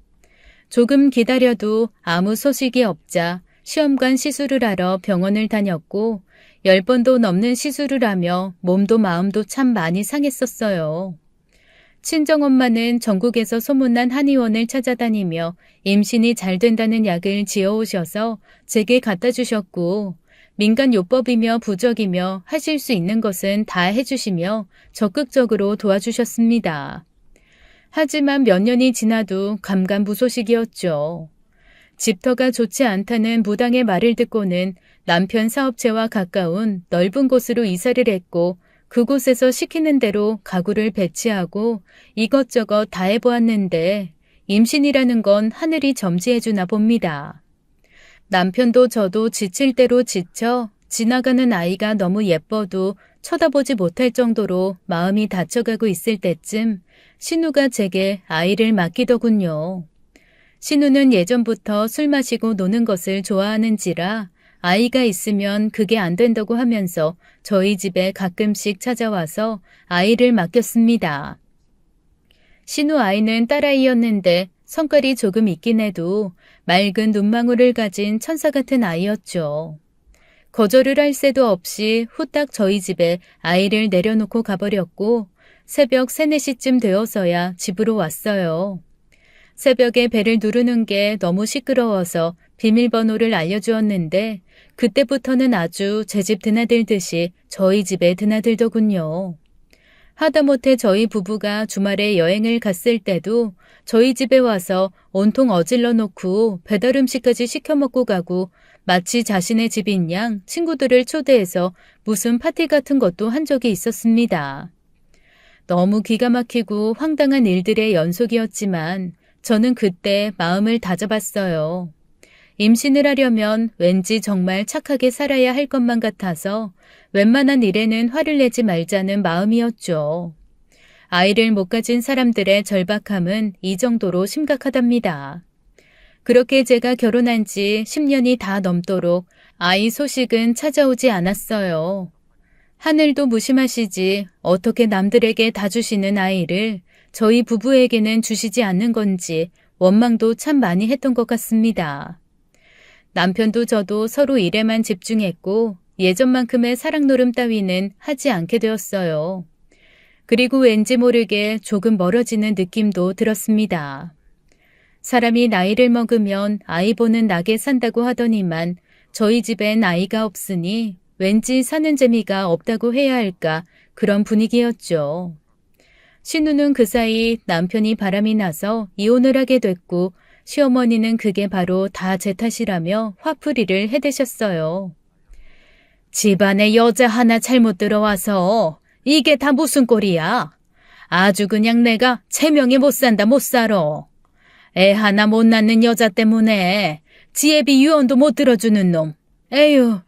조금 기다려도 아무 소식이 없자 시험관 시술을 하러 병원을 다녔고 10번도 넘는 시술을 하며 몸도 마음도 참 많이 상했었어요. 친정엄마는 전국에서 소문난 한의원을 찾아다니며 임신이 잘 된다는 약을 지어오셔서 제게 갖다 주셨고 민간요법이며 부적이며 하실 수 있는 것은 다 해주시며 적극적으로 도와주셨습니다. 하지만 몇 년이 지나도 감감무소식이었죠. 집터가 좋지 않다는 무당의 말을 듣고는 남편 사업체와 가까운 넓은 곳으로 이사를 했고 그곳에서 시키는 대로 가구를 배치하고 이것저것 다 해보았는데 임신이라는 건 하늘이 점지해주나 봅니다. 남편도 저도 지칠 대로 지쳐 지나가는 아이가 너무 예뻐도 쳐다보지 못할 정도로 마음이 다쳐가고 있을 때쯤 신우가 제게 아이를 맡기더군요. 신우는 예전부터 술 마시고 노는 것을 좋아하는지라 아이가 있으면 그게 안 된다고 하면서 저희 집에 가끔씩 찾아와서 아이를 맡겼습니다. 신우 아이는 딸아이였는데 성깔이 조금 있긴 해도 맑은 눈망울을 가진 천사 같은 아이였죠. 거절을 할 새도 없이 후딱 저희 집에 아이를 내려놓고 가버렸고 새벽 3, 4시쯤 되어서야 집으로 왔어요. 새벽에 벨을 누르는 게 너무 시끄러워서 비밀번호를 알려주었는데 그때부터는 아주 제 집 드나들듯이 저희 집에 드나들더군요. 하다못해 저희 부부가 주말에 여행을 갔을 때도 저희 집에 와서 온통 어질러 놓고 배달 음식까지 시켜 먹고 가고 마치 자신의 집인 양 친구들을 초대해서 무슨 파티 같은 것도 한 적이 있었습니다. 너무 기가 막히고 황당한 일들의 연속이었지만 저는 그때 마음을 다잡았어요. 임신을 하려면 왠지 정말 착하게 살아야 할 것만 같아서 웬만한 일에는 화를 내지 말자는 마음이었죠. 아이를 못 가진 사람들의 절박함은 이 정도로 심각하답니다. 그렇게 제가 결혼한 지 10년이 다 넘도록 아이 소식은 찾아오지 않았어요. 하늘도 무심하시지 어떻게 남들에게 다 주시는 아이를 저희 부부에게는 주시지 않는 건지 원망도 참 많이 했던 것 같습니다. 남편도 저도 서로 일에만 집중했고 예전만큼의 사랑 노름 따위는 하지 않게 되었어요. 그리고 왠지 모르게 조금 멀어지는 느낌도 들었습니다. 사람이 나이를 먹으면 아이 보는 낙에 산다고 하더니만 저희 집엔 아이가 없으니 왠지 사는 재미가 없다고 해야 할까 그런 분위기였죠. 신우는 그 사이 남편이 바람이 나서 이혼을 하게 됐고 시어머니는 그게 바로 다 제 탓이라며 화풀이를 해대셨어요. 집안에 여자 하나 잘못 들어와서 이게 다 무슨 꼴이야. 아주 그냥 내가 체명이 못 산다 못 살아. 애 하나 못 낳는 여자 때문에 지혜비 유언도 못 들어주는 놈. 에휴.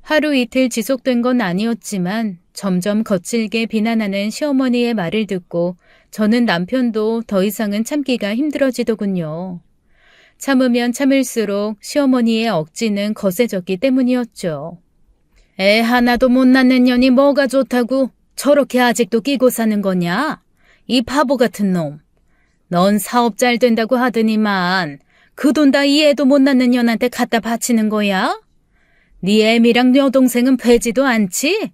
하루 이틀 지속된 건 아니었지만 점점 거칠게 비난하는 시어머니의 말을 듣고 저는 남편도 더 이상은 참기가 힘들어지더군요. 참으면 참을수록 시어머니의 억지는 거세졌기 때문이었죠. 애 하나도 못 낳는 년이 뭐가 좋다고 저렇게 아직도 끼고 사는 거냐? 이 바보 같은 놈. 넌 사업 잘 된다고 하더니만 그 돈 다 이 애도 못 낳는 년한테 갖다 바치는 거야? 네 애미랑 여동생은 배지도 않지?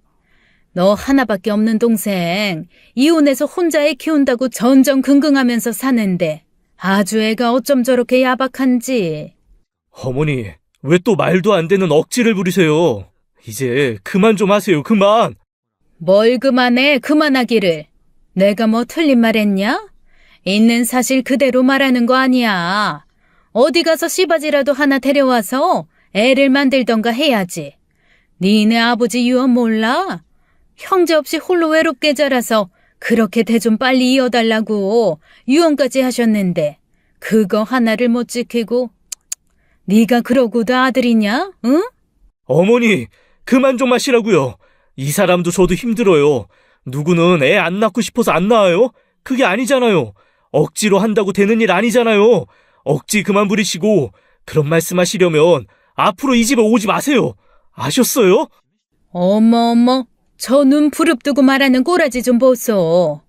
너 하나밖에 없는 동생 이혼해서 혼자 애 키운다고 전전긍긍하면서 사는데 아주 애가 어쩜 저렇게 야박한지. 어머니, 왜 또 말도 안 되는 억지를 부리세요? 이제 그만 좀 하세요, 그만! 뭘 그만해, 그만하기를. 내가 뭐 틀린 말 했냐? 있는 사실 그대로 말하는 거 아니야. 어디 가서 씨바지라도 하나 데려와서 애를 만들던가 해야지. 니네 아버지 유언 몰라? 형제 없이 홀로 외롭게 자라서 그렇게 대 좀 빨리 이어달라고 유언까지 하셨는데 그거 하나를 못 지키고 네가 그러고도 아들이냐? 응? 어머니, 그만 좀 하시라고요. 이 사람도 저도 힘들어요. 누구는 애 안 낳고 싶어서 안 낳아요? 그게 아니잖아요. 억지로 한다고 되는 일 아니잖아요. 억지 그만 부리시고 그런 말씀하시려면 앞으로 이 집에 오지 마세요. 아셨어요? 어머, 저 눈 부릅뜨고 말하는 꼬라지 좀 보소.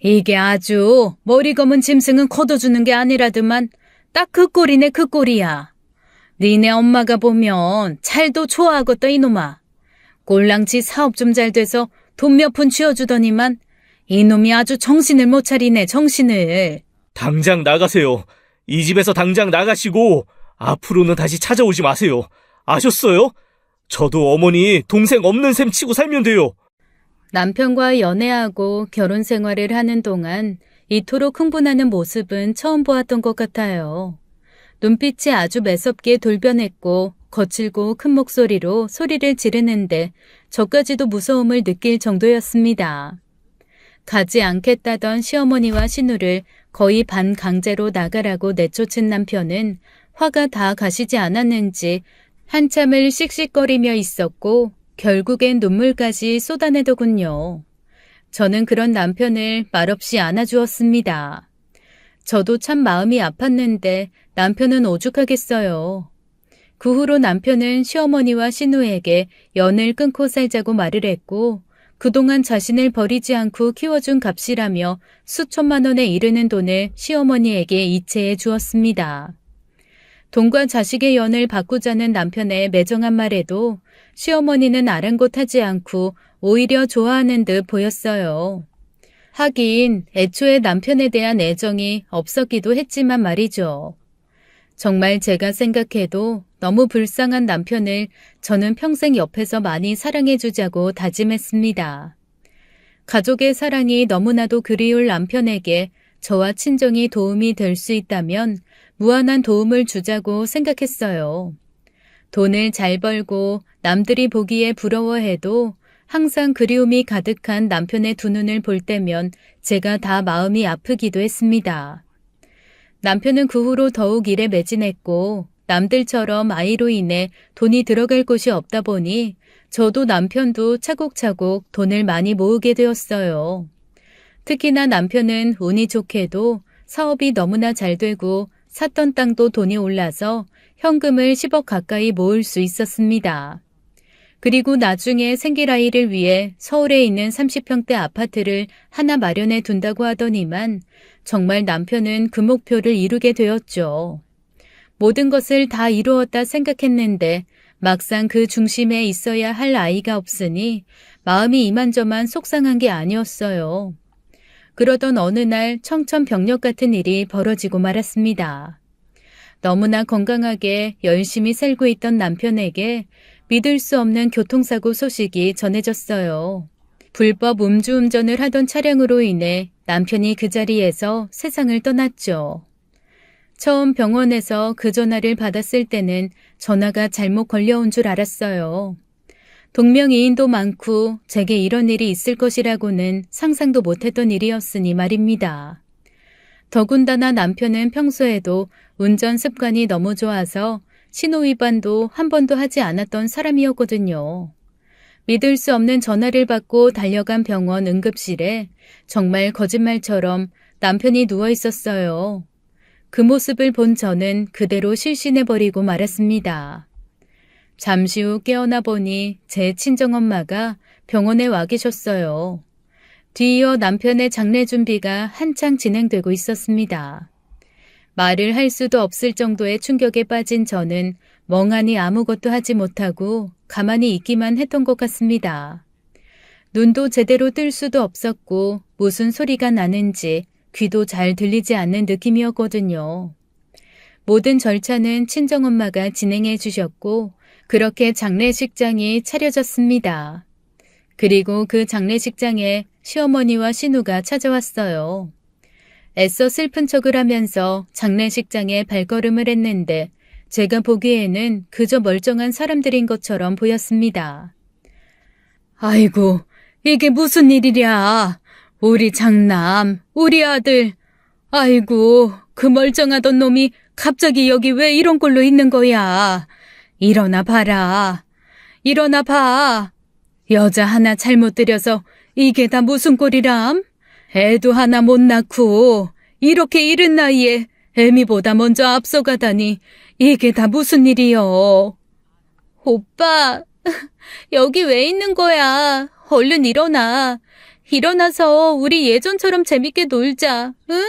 이게 아주 머리 검은 짐승은 걷어주는 게 아니라더만 딱 그 꼴이네 그 꼴이야. 니네 엄마가 보면 잘도 좋아하겠다 이놈아. 꼴랑치 사업 좀 잘 돼서 돈 몇 푼 쥐어주더니만 이놈이 아주 정신을 못 차리네 정신을. 당장 나가세요. 이 집에서 당장 나가시고 앞으로는 다시 찾아오지 마세요. 아셨어요? 저도 어머니 동생 없는 셈 치고 살면 돼요. 남편과 연애하고 결혼 생활을 하는 동안 이토록 흥분하는 모습은 처음 보았던 것 같아요. 눈빛이 아주 매섭게 돌변했고 거칠고 큰 목소리로 소리를 지르는데 저까지도 무서움을 느낄 정도였습니다. 가지 않겠다던 시어머니와 신우를 거의 반강제로 나가라고 내쫓은 남편은 화가 다 가시지 않았는지 한참을 씩씩거리며 있었고 결국엔 눈물까지 쏟아내더군요. 저는 그런 남편을 말없이 안아주었습니다. 저도 참 마음이 아팠는데 남편은 오죽하겠어요. 그 후로 남편은 시어머니와 신우에게 연을 끊고 살자고 말을 했고 그동안 자신을 버리지 않고 키워준 값이라며 수천만 원에 이르는 돈을 시어머니에게 이체해 주었습니다. 돈과 자식의 연을 바꾸자는 남편의 매정한 말에도 시어머니는 아랑곳하지 않고 오히려 좋아하는 듯 보였어요. 하긴 애초에 남편에 대한 애정이 없었기도 했지만 말이죠. 정말 제가 생각해도 너무 불쌍한 남편을 저는 평생 옆에서 많이 사랑해주자고 다짐했습니다. 가족의 사랑이 너무나도 그리울 남편에게 저와 친정이 도움이 될 수 있다면 무한한 도움을 주자고 생각했어요. 돈을 잘 벌고 남들이 보기에 부러워해도 항상 그리움이 가득한 남편의 두 눈을 볼 때면 제가 다 마음이 아프기도 했습니다. 남편은 그 후로 더욱 일에 매진했고 남들처럼 아이로 인해 돈이 들어갈 곳이 없다 보니 저도 남편도 차곡차곡 돈을 많이 모으게 되었어요. 특히나 남편은 운이 좋게도 사업이 너무나 잘 되고 샀던 땅도 돈이 올라서 현금을 10억 가까이 모을 수 있었습니다. 그리고 나중에 생길 아이를 위해 서울에 있는 30평대 아파트를 하나 마련해 둔다고 하더니만 정말 남편은 그 목표를 이루게 되었죠. 모든 것을 다 이루었다 생각했는데 막상 그 중심에 있어야 할 아이가 없으니 마음이 이만저만 속상한 게 아니었어요. 그러던 어느 날 청천벽력 같은 일이 벌어지고 말았습니다. 너무나 건강하게 열심히 살고 있던 남편에게 믿을 수 없는 교통사고 소식이 전해졌어요. 불법 음주운전을 하던 차량으로 인해 남편이 그 자리에서 세상을 떠났죠. 처음 병원에서 그 전화를 받았을 때는 전화가 잘못 걸려온 줄 알았어요. 동명이인도 많고 제게 이런 일이 있을 것이라고는 상상도 못했던 일이었으니 말입니다. 더군다나 남편은 평소에도 운전 습관이 너무 좋아서 신호위반도 한 번도 하지 않았던 사람이었거든요. 믿을 수 없는 전화를 받고 달려간 병원 응급실에 정말 거짓말처럼 남편이 누워 있었어요. 그 모습을 본 저는 그대로 실신해버리고 말았습니다. 잠시 후 깨어나 보니 제 친정엄마가 병원에 와 계셨어요. 뒤이어 남편의 장례 준비가 한창 진행되고 있었습니다. 말을 할 수도 없을 정도의 충격에 빠진 저는 멍하니 아무것도 하지 못하고 가만히 있기만 했던 것 같습니다. 눈도 제대로 뜰 수도 없었고 무슨 소리가 나는지 귀도 잘 들리지 않는 느낌이었거든요. 모든 절차는 친정엄마가 진행해 주셨고 그렇게 장례식장이 차려졌습니다. 그리고 그 장례식장에 시어머니와 신우가 찾아왔어요. 애써 슬픈 척을 하면서 장례식장에 발걸음을 했는데 제가 보기에는 그저 멀쩡한 사람들인 것처럼 보였습니다. 아이고, 이게 무슨 일이랴. 우리 장남, 우리 아들. 아이고, 그 멀쩡하던 놈이 갑자기 여기 왜 이런 꼴로 있는 거야. 일어나 봐라. 일어나 봐. 여자 하나 잘못 들여서 이게 다 무슨 꼴이람? 애도 하나 못 낳고 이렇게 이른 나이에 애미보다 먼저 앞서가다니 이게 다 무슨 일이여. 오빠, 여기 왜 있는 거야? 얼른 일어나. 일어나서 우리 예전처럼 재밌게 놀자, 응?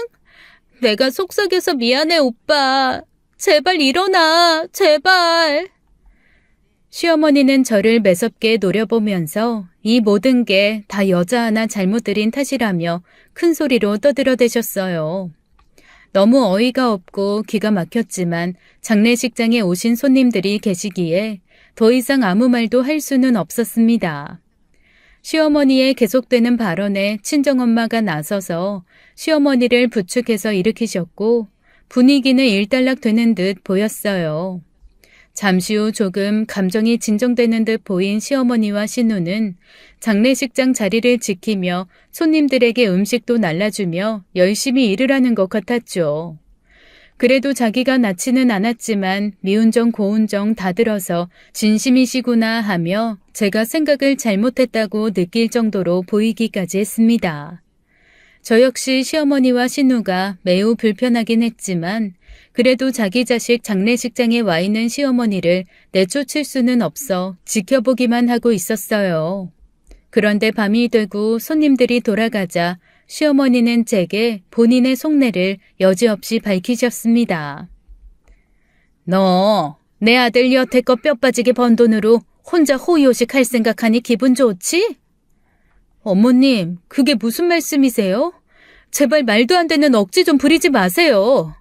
내가 속썩여서 미안해, 오빠. 제발 일어나, 제발. 시어머니는 저를 매섭게 노려보면서 이 모든 게 다 여자 하나 잘못 들인 탓이라며 큰 소리로 떠들어대셨어요. 너무 어이가 없고 기가 막혔지만 장례식장에 오신 손님들이 계시기에 더 이상 아무 말도 할 수는 없었습니다. 시어머니의 계속되는 발언에 친정엄마가 나서서 시어머니를 부축해서 일으키셨고 분위기는 일단락되는 듯 보였어요. 잠시 후 조금 감정이 진정되는 듯 보인 시어머니와 신우는 장례식장 자리를 지키며 손님들에게 음식도 날라주며 열심히 일을 하는 것 같았죠. 그래도 자기가 낳지는 않았지만 미운정 고운정 다 들어서 진심이시구나 하며 제가 생각을 잘못했다고 느낄 정도로 보이기까지 했습니다. 저 역시 시어머니와 신우가 매우 불편하긴 했지만 그래도 자기 자식 장례식장에 와 있는 시어머니를 내쫓을 수는 없어 지켜보기만 하고 있었어요. 그런데 밤이 되고 손님들이 돌아가자 시어머니는 제게 본인의 속내를 여지없이 밝히셨습니다. 너 내 아들 여태껏 뼈 빠지게 번 돈으로 혼자 호의호식 할 생각하니 기분 좋지? 어머님, 그게 무슨 말씀이세요? 제발 말도 안 되는 억지 좀 부리지 마세요.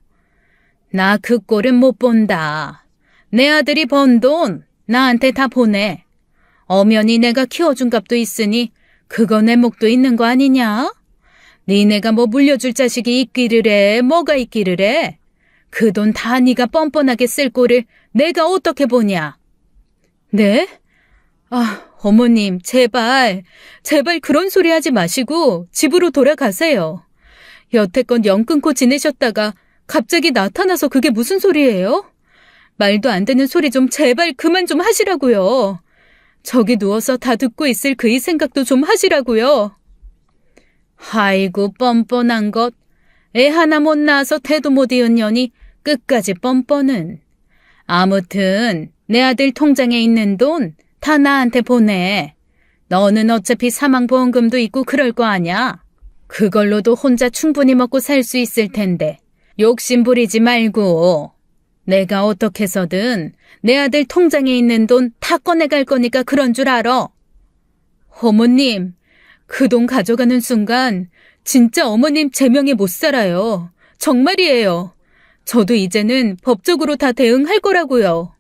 나 그 꼴은 못 본다. 내 아들이 번 돈 나한테 다 보내. 엄연히 내가 키워준 값도 있으니 그거 내 목도 있는 거 아니냐? 니네가 뭐 물려줄 자식이 있기를 해, 뭐가 있기를 해? 그 돈 다 네가 뻔뻔하게 쓸 꼴을 내가 어떻게 보냐? 네? 어머님, 제발 그런 소리 하지 마시고 집으로 돌아가세요. 여태껏 연 끊고 지내셨다가 갑자기 나타나서 그게 무슨 소리예요? 말도 안 되는 소리 좀 제발 그만 좀 하시라고요. 저기 누워서 다 듣고 있을 그의 생각도 좀 하시라고요. 아이고 뻔뻔한 것. 애 하나 못 낳아서 태도 못 이은 년이 끝까지 뻔뻔은. 아무튼 내 아들 통장에 있는 돈 다 나한테 보내. 너는 어차피 사망보험금도 있고 그럴 거 아냐. 그걸로도 혼자 충분히 먹고 살 수 있을 텐데 욕심 부리지 말고. 내가 어떻게 해서든 내 아들 통장에 있는 돈 다 꺼내갈 거니까 그런 줄 알아. 어머님, 그 돈 가져가는 순간 진짜 어머님 제 명에 못 살아요. 정말이에요. 저도 이제는 법적으로 다 대응할 거라고요.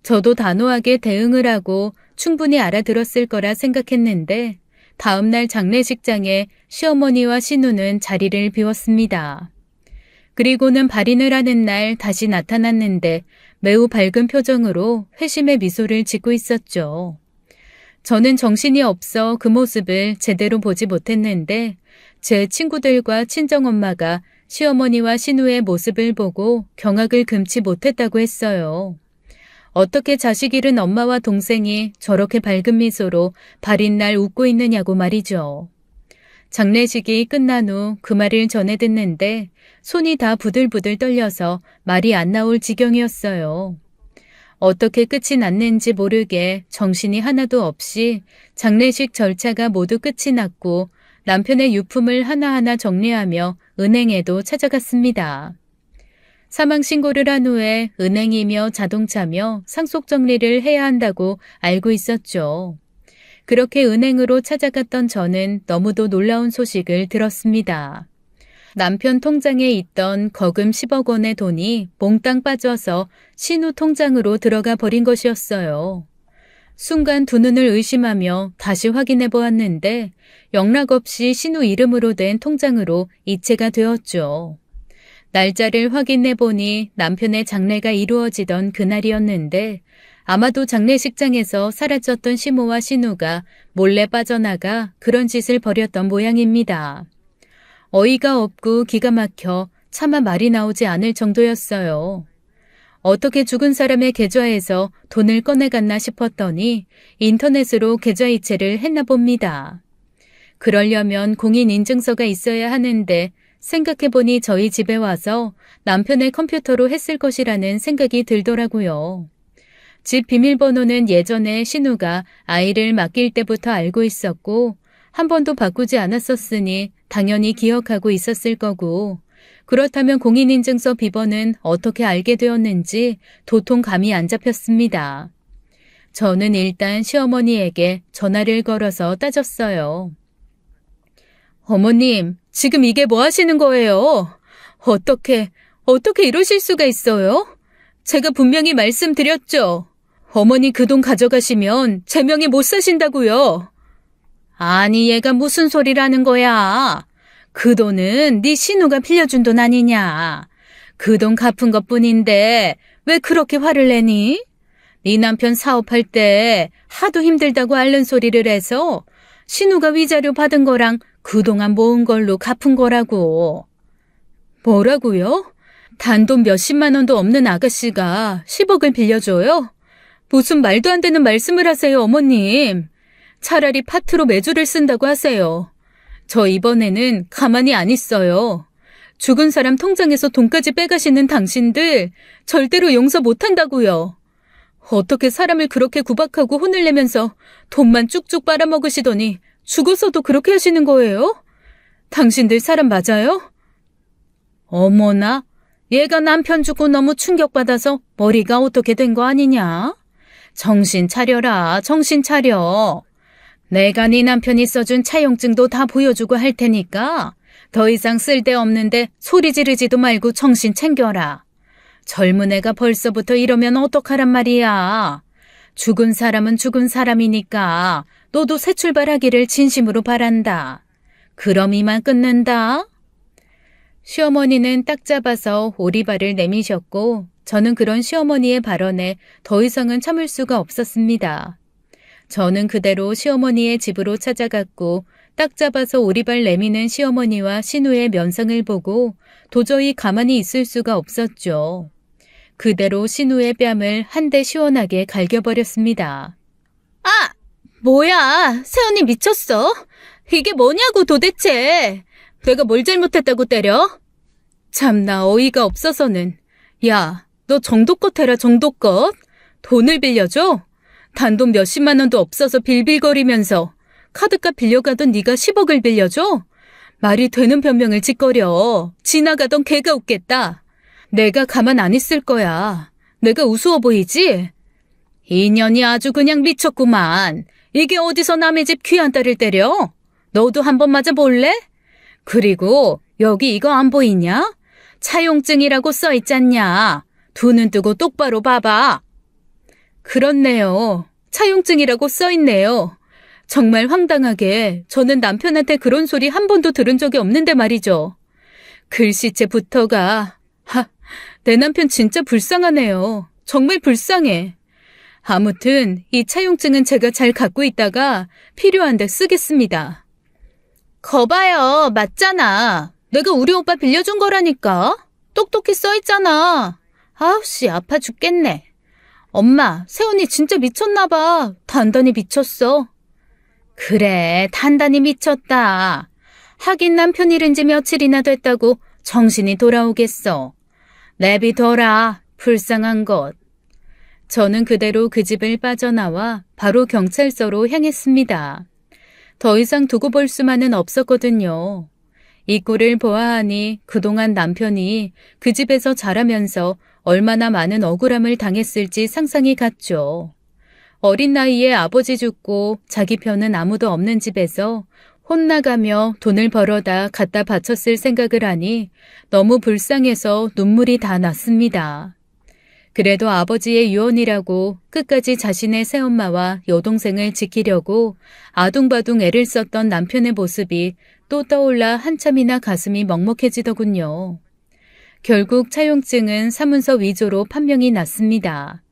저도 단호하게 대응을 하고 충분히 알아들었을 거라 생각했는데 다음날 장례식장에 시어머니와 신우는 자리를 비웠습니다. 그리고는 발인을 하는 날 다시 나타났는데 매우 밝은 표정으로 회심의 미소를 짓고 있었죠. 저는 정신이 없어 그 모습을 제대로 보지 못했는데 제 친구들과 친정엄마가 시어머니와 신우의 모습을 보고 경악을 금치 못했다고 했어요. 어떻게 자식 잃은 엄마와 동생이 저렇게 밝은 미소로 발인 날 웃고 있느냐고 말이죠. 장례식이 끝난 후 그 말을 전해 듣는데 손이 다 부들부들 떨려서 말이 안 나올 지경이었어요. 어떻게 끝이 났는지 모르게 정신이 하나도 없이 장례식 절차가 모두 끝이 났고 남편의 유품을 하나하나 정리하며 은행에도 찾아갔습니다. 사망 신고를 한 후에 은행이며 자동차며 상속 정리를 해야 한다고 알고 있었죠. 그렇게 은행으로 찾아갔던 저는 너무도 놀라운 소식을 들었습니다. 남편 통장에 있던 거금 10억 원의 돈이 몽땅 빠져서 신우 통장으로 들어가 버린 것이었어요. 순간 두 눈을 의심하며 다시 확인해 보았는데 영락없이 신우 이름으로 된 통장으로 이체가 되었죠. 날짜를 확인해 보니 남편의 장례가 이루어지던 그날이었는데 아마도 장례식장에서 사라졌던 시모와 신우가 몰래 빠져나가 그런 짓을 벌였던 모양입니다. 어이가 없고 기가 막혀 차마 말이 나오지 않을 정도였어요. 어떻게 죽은 사람의 계좌에서 돈을 꺼내갔나 싶었더니 인터넷으로 계좌 이체를 했나 봅니다. 그러려면 공인인증서가 있어야 하는데 생각해보니 저희 집에 와서 남편의 컴퓨터로 했을 것이라는 생각이 들더라고요. 집 비밀번호는 예전에 신우가 아이를 맡길 때부터 알고 있었고 한 번도 바꾸지 않았었으니 당연히 기억하고 있었을 거고 그렇다면 공인인증서 비번은 어떻게 알게 되었는지 도통 감이 안 잡혔습니다. 저는 일단 시어머니에게 전화를 걸어서 따졌어요. 어머님, 지금 이게 뭐 하시는 거예요? 어떻게 이러실 수가 있어요? 제가 분명히 말씀드렸죠. 어머니 그 돈 가져가시면 제 명에 못 사신다고요. 아니 얘가 무슨 소리라는 거야. 그 돈은 네 신우가 빌려준 돈 아니냐. 그 돈 갚은 것뿐인데 왜 그렇게 화를 내니? 네 남편 사업할 때 하도 힘들다고 앓는 소리를 해서 신우가 위자료 받은 거랑 그동안 모은 걸로 갚은 거라고. 뭐라고요? 단돈 몇십만 원도 없는 아가씨가 10억을 빌려줘요? 무슨 말도 안 되는 말씀을 하세요, 어머님. 차라리 파트로 매주를 쓴다고 하세요. 저 이번에는 가만히 안 있어요. 죽은 사람 통장에서 돈까지 빼가시는 당신들 절대로 용서 못한다고요. 어떻게 사람을 그렇게 구박하고 혼을 내면서 돈만 쭉쭉 빨아먹으시더니 죽어서도 그렇게 하시는 거예요? 당신들 사람 맞아요? 어머나, 얘가 남편 죽고 너무 충격받아서 머리가 어떻게 된 거 아니냐? 정신 차려라, 정신 차려. 내가 네 남편이 써준 차용증도 다 보여주고 할 테니까 더 이상 쓸데없는데 소리 지르지도 말고 정신 챙겨라. 젊은 애가 벌써부터 이러면 어떡하란 말이야. 죽은 사람은 죽은 사람이니까 너도 새 출발하기를 진심으로 바란다. 그럼 이만 끊는다. 시어머니는 딱 잡아서 오리발을 내미셨고 저는 그런 시어머니의 발언에 더 이상은 참을 수가 없었습니다. 저는 그대로 시어머니의 집으로 찾아갔고 딱 잡아서 오리발 내미는 시어머니와 신우의 면상을 보고 도저히 가만히 있을 수가 없었죠. 그대로 신우의 뺨을 한 대 시원하게 갈겨버렸습니다. 아! 뭐야! 새언니 미쳤어? 이게 뭐냐고 도대체! 내가 뭘 잘못했다고 때려? 참나 어이가 없어서는. 야, 너 정도껏 해라 정도껏. 돈을 빌려줘? 단돈 몇십만 원도 없어서 빌빌거리면서 카드값 빌려가던 네가 10억을 빌려줘? 말이 되는 변명을 짓거려. 지나가던 개가 웃겠다. 내가 가만 안 있을 거야. 내가 우스워 보이지? 인연이 아주 그냥 미쳤구만. 이게 어디서 남의 집 귀한 딸을 때려? 너도 한번 맞아볼래? 그리고 여기 이거 안 보이냐? 차용증이라고 써있잖냐. 두 눈 뜨고 똑바로 봐봐. 그렇네요. 차용증이라고 써있네요. 정말 황당하게 저는 남편한테 그런 소리 한 번도 들은 적이 없는데 말이죠. 글씨체부터가 내 남편 진짜 불쌍하네요. 정말 불쌍해. 아무튼 이 차용증은 제가 잘 갖고 있다가 필요한데 쓰겠습니다. 거봐요. 맞잖아. 내가 우리 오빠 빌려준 거라니까. 똑똑히 써있잖아. 아우씨 아파 죽겠네. 엄마, 새언니 진짜 미쳤나 봐. 단단히 미쳤어. 그래, 단단히 미쳤다. 하긴 남편 잃은 지 며칠이나 됐다고 정신이 돌아오겠어. 내비둬라, 불쌍한 것. 저는 그대로 그 집을 빠져나와 바로 경찰서로 향했습니다. 더 이상 두고 볼 수만은 없었거든요. 이 꼴을 보아하니 그동안 남편이 그 집에서 자라면서 얼마나 많은 억울함을 당했을지 상상이 갔죠. 어린 나이에 아버지 죽고 자기 편은 아무도 없는 집에서 혼나가며 돈을 벌어다 갖다 바쳤을 생각을 하니 너무 불쌍해서 눈물이 다 났습니다. 그래도 아버지의 유언이라고 끝까지 자신의 새엄마와 여동생을 지키려고 아둥바둥 애를 썼던 남편의 모습이 또 떠올라 한참이나 가슴이 먹먹해지더군요. 결국 차용증은 사문서 위조로 판명이 났습니다.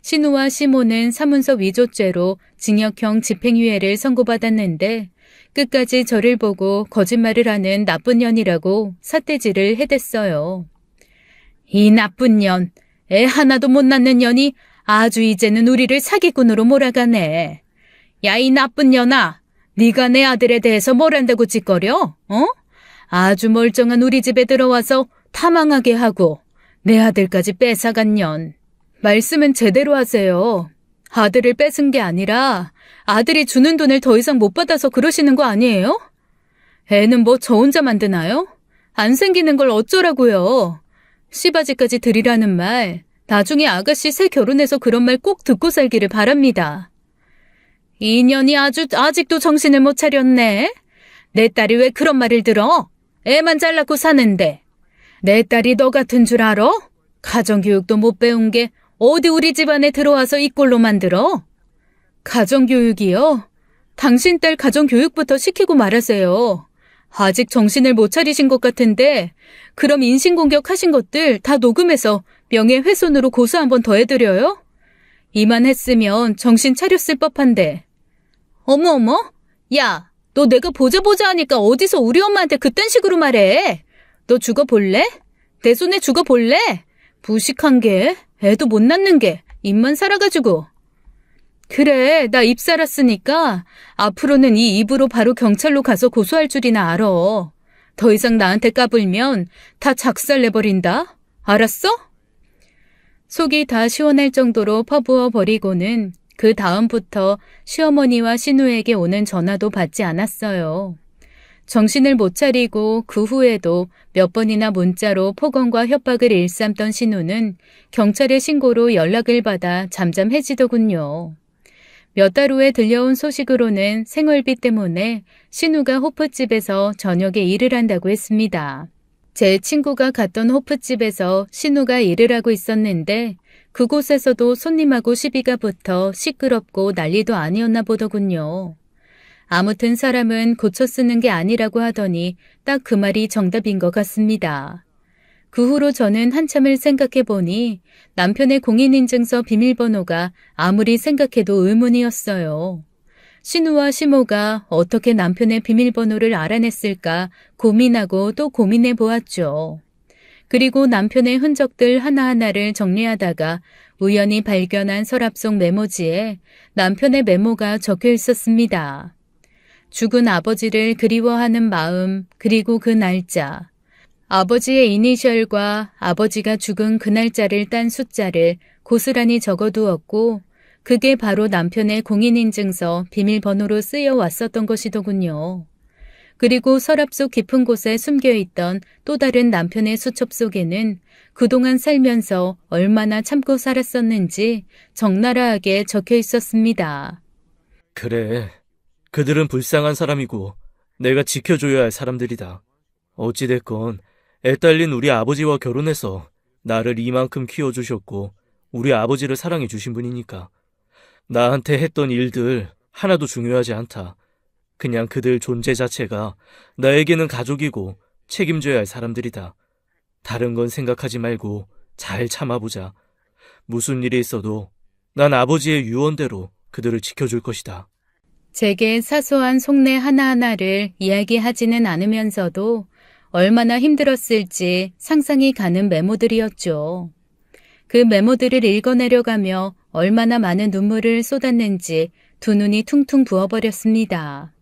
신우와 시모는 사문서 위조죄로 징역형 집행유예를 선고받았는데 끝까지 저를 보고 거짓말을 하는 나쁜 년이라고 삿대질을 해댔어요. 이 나쁜 년, 애 하나도 못 낳는 년이 아주 이제는 우리를 사기꾼으로 몰아가네. 야, 이 나쁜 년아, 네가 내 아들에 대해서 뭘 안다고 짓거려? 어? 아주 멀쩡한 우리 집에 들어와서 탐망하게 하고 내 아들까지 뺏어간 년. 말씀은 제대로 하세요. 아들을 뺏은 게 아니라 아들이 주는 돈을 더 이상 못 받아서 그러시는 거 아니에요? 애는 뭐 저 혼자 만드나요? 안 생기는 걸 어쩌라고요. 씨바지까지 드리라는 말, 나중에 아가씨 새 결혼해서 그런 말 꼭 듣고 살기를 바랍니다. 이 년이 아직도 정신을 못 차렸네. 내 딸이 왜 그런 말을 들어? 애만 잘 낳고 사는데. 내 딸이 너 같은 줄 알아? 가정교육도 못 배운 게 어디 우리 집안에 들어와서 이 꼴로 만들어? 가정교육이요? 당신 딸 가정교육부터 시키고 말하세요. 아직 정신을 못 차리신 것 같은데 그럼 인신공격 하신 것들 다 녹음해서 명예훼손으로 고소 한번 더 해드려요? 이만 했으면 정신 차렸을 법한데. 어머? 야, 너 내가 보자 하니까 어디서 우리 엄마한테 그딴 식으로 말해? 너 죽어볼래? 내 손에 죽어볼래? 무식한 게, 애도 못 낳는 게, 입만 살아가지고. 그래, 나 입 살았으니까 앞으로는 이 입으로 바로 경찰로 가서 고소할 줄이나 알아. 더 이상 나한테 까불면 다 작살내버린다. 알았어? 속이 다 시원할 정도로 퍼부어 버리고는 그 다음부터 시어머니와 신우에게 오는 전화도 받지 않았어요. 정신을 못 차리고 그 후에도 몇 번이나 문자로 폭언과 협박을 일삼던 신우는 경찰에 신고로 연락을 받아 잠잠해지더군요. 몇 달 후에 들려온 소식으로는 생활비 때문에 신우가 호프집에서 저녁에 일을 한다고 했습니다. 제 친구가 갔던 호프집에서 신우가 일을 하고 있었는데 그곳에서도 손님하고 시비가 붙어 시끄럽고 난리도 아니었나 보더군요. 아무튼 사람은 고쳐 쓰는 게 아니라고 하더니 딱 그 말이 정답인 것 같습니다. 그 후로 저는 한참을 생각해 보니 남편의 공인인증서 비밀번호가 아무리 생각해도 의문이었어요. 신우와 시모가 어떻게 남편의 비밀번호를 알아냈을까 고민하고 또 고민해 보았죠. 그리고 남편의 흔적들 하나하나를 정리하다가 우연히 발견한 서랍 속 메모지에 남편의 메모가 적혀 있었습니다. 죽은 아버지를 그리워하는 마음, 그리고 그 날짜. 아버지의 이니셜과 아버지가 죽은 그 날짜를 딴 숫자를 고스란히 적어두었고 그게 바로 남편의 공인인증서 비밀번호로 쓰여 왔었던 것이더군요. 그리고 서랍 속 깊은 곳에 숨겨있던 또 다른 남편의 수첩 속에는 그동안 살면서 얼마나 참고 살았었는지 적나라하게 적혀 있었습니다. 그래. 그들은 불쌍한 사람이고 내가 지켜줘야 할 사람들이다. 어찌됐건 애 딸린 우리 아버지와 결혼해서 나를 이만큼 키워주셨고 우리 아버지를 사랑해 주신 분이니까 나한테 했던 일들 하나도 중요하지 않다. 그냥 그들 존재 자체가 나에게는 가족이고 책임져야 할 사람들이다. 다른 건 생각하지 말고 잘 참아보자. 무슨 일이 있어도 난 아버지의 유언대로 그들을 지켜줄 것이다. 제게 사소한 속내 하나하나를 이야기하지는 않으면서도 얼마나 힘들었을지 상상이 가는 메모들이었죠. 그 메모들을 읽어내려가며 얼마나 많은 눈물을 쏟았는지 두 눈이 퉁퉁 부어버렸습니다.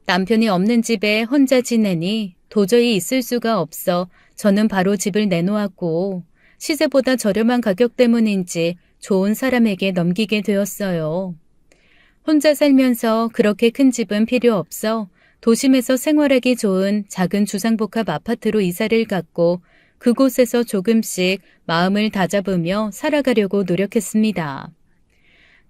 남편이 없는 집에 혼자 지내니 도저히 있을 수가 없어 저는 바로 집을 내놓았고 시세보다 저렴한 가격 때문인지 좋은 사람에게 넘기게 되었어요. 혼자 살면서 그렇게 큰 집은 필요 없어 도심에서 생활하기 좋은 작은 주상복합 아파트로 이사를 갔고 그곳에서 조금씩 마음을 다잡으며 살아가려고 노력했습니다.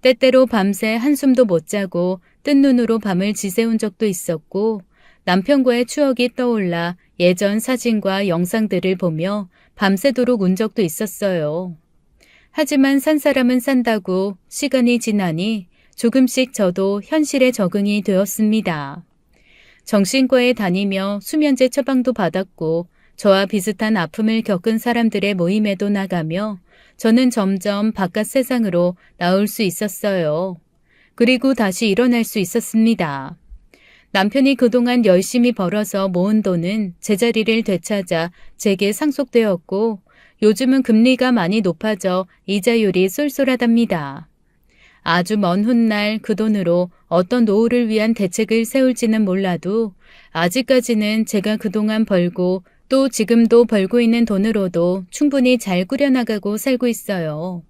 때때로 밤새 한숨도 못 자고 뜬 눈으로 밤을 지새운 적도 있었고 남편과의 추억이 떠올라 예전 사진과 영상들을 보며 밤새도록 운 적도 있었어요. 하지만 산 사람은 산다고 시간이 지나니 조금씩 저도 현실에 적응이 되었습니다. 정신과에 다니며 수면제 처방도 받았고 저와 비슷한 아픔을 겪은 사람들의 모임에도 나가며 저는 점점 바깥 세상으로 나올 수 있었어요. 그리고 다시 일어날 수 있었습니다. 남편이 그동안 열심히 벌어서 모은 돈은 제자리를 되찾아 제게 상속되었고 요즘은 금리가 많이 높아져 이자율이 쏠쏠하답니다. 아주 먼 훗날 그 돈으로 어떤 노후를 위한 대책을 세울지는 몰라도 아직까지는 제가 그동안 벌고 또 지금도 벌고 있는 돈으로도 충분히 잘 꾸려나가고 살고 있어요.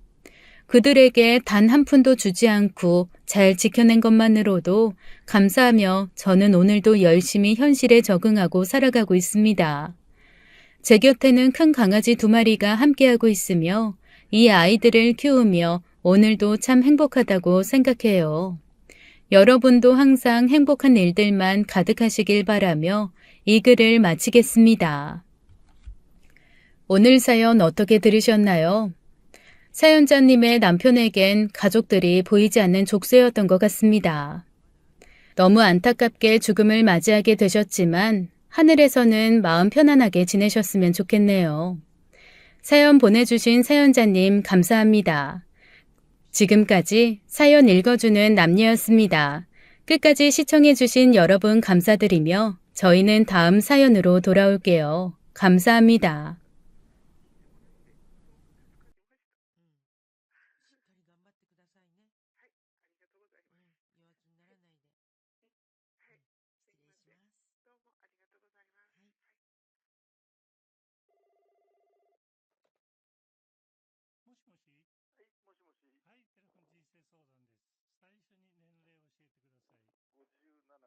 그들에게 단 한 푼도 주지 않고 잘 지켜낸 것만으로도 감사하며 저는 오늘도 열심히 현실에 적응하고 살아가고 있습니다. 제 곁에는 큰 강아지 2마리가 함께하고 있으며 이 아이들을 키우며 오늘도 참 행복하다고 생각해요. 여러분도 항상 행복한 일들만 가득하시길 바라며 이 글을 마치겠습니다. 오늘 사연 어떻게 들으셨나요? 사연자님의 남편에겐 가족들이 보이지 않는 족쇄였던 것 같습니다. 너무 안타깝게 죽음을 맞이하게 되셨지만 하늘에서는 마음 편안하게 지내셨으면 좋겠네요. 사연 보내주신 사연자님 감사합니다. 지금까지 사연 읽어주는 남녀였습니다. 끝까지 시청해주신 여러분 감사드리며 저희는 다음 사연으로 돌아올게요. 감사합니다.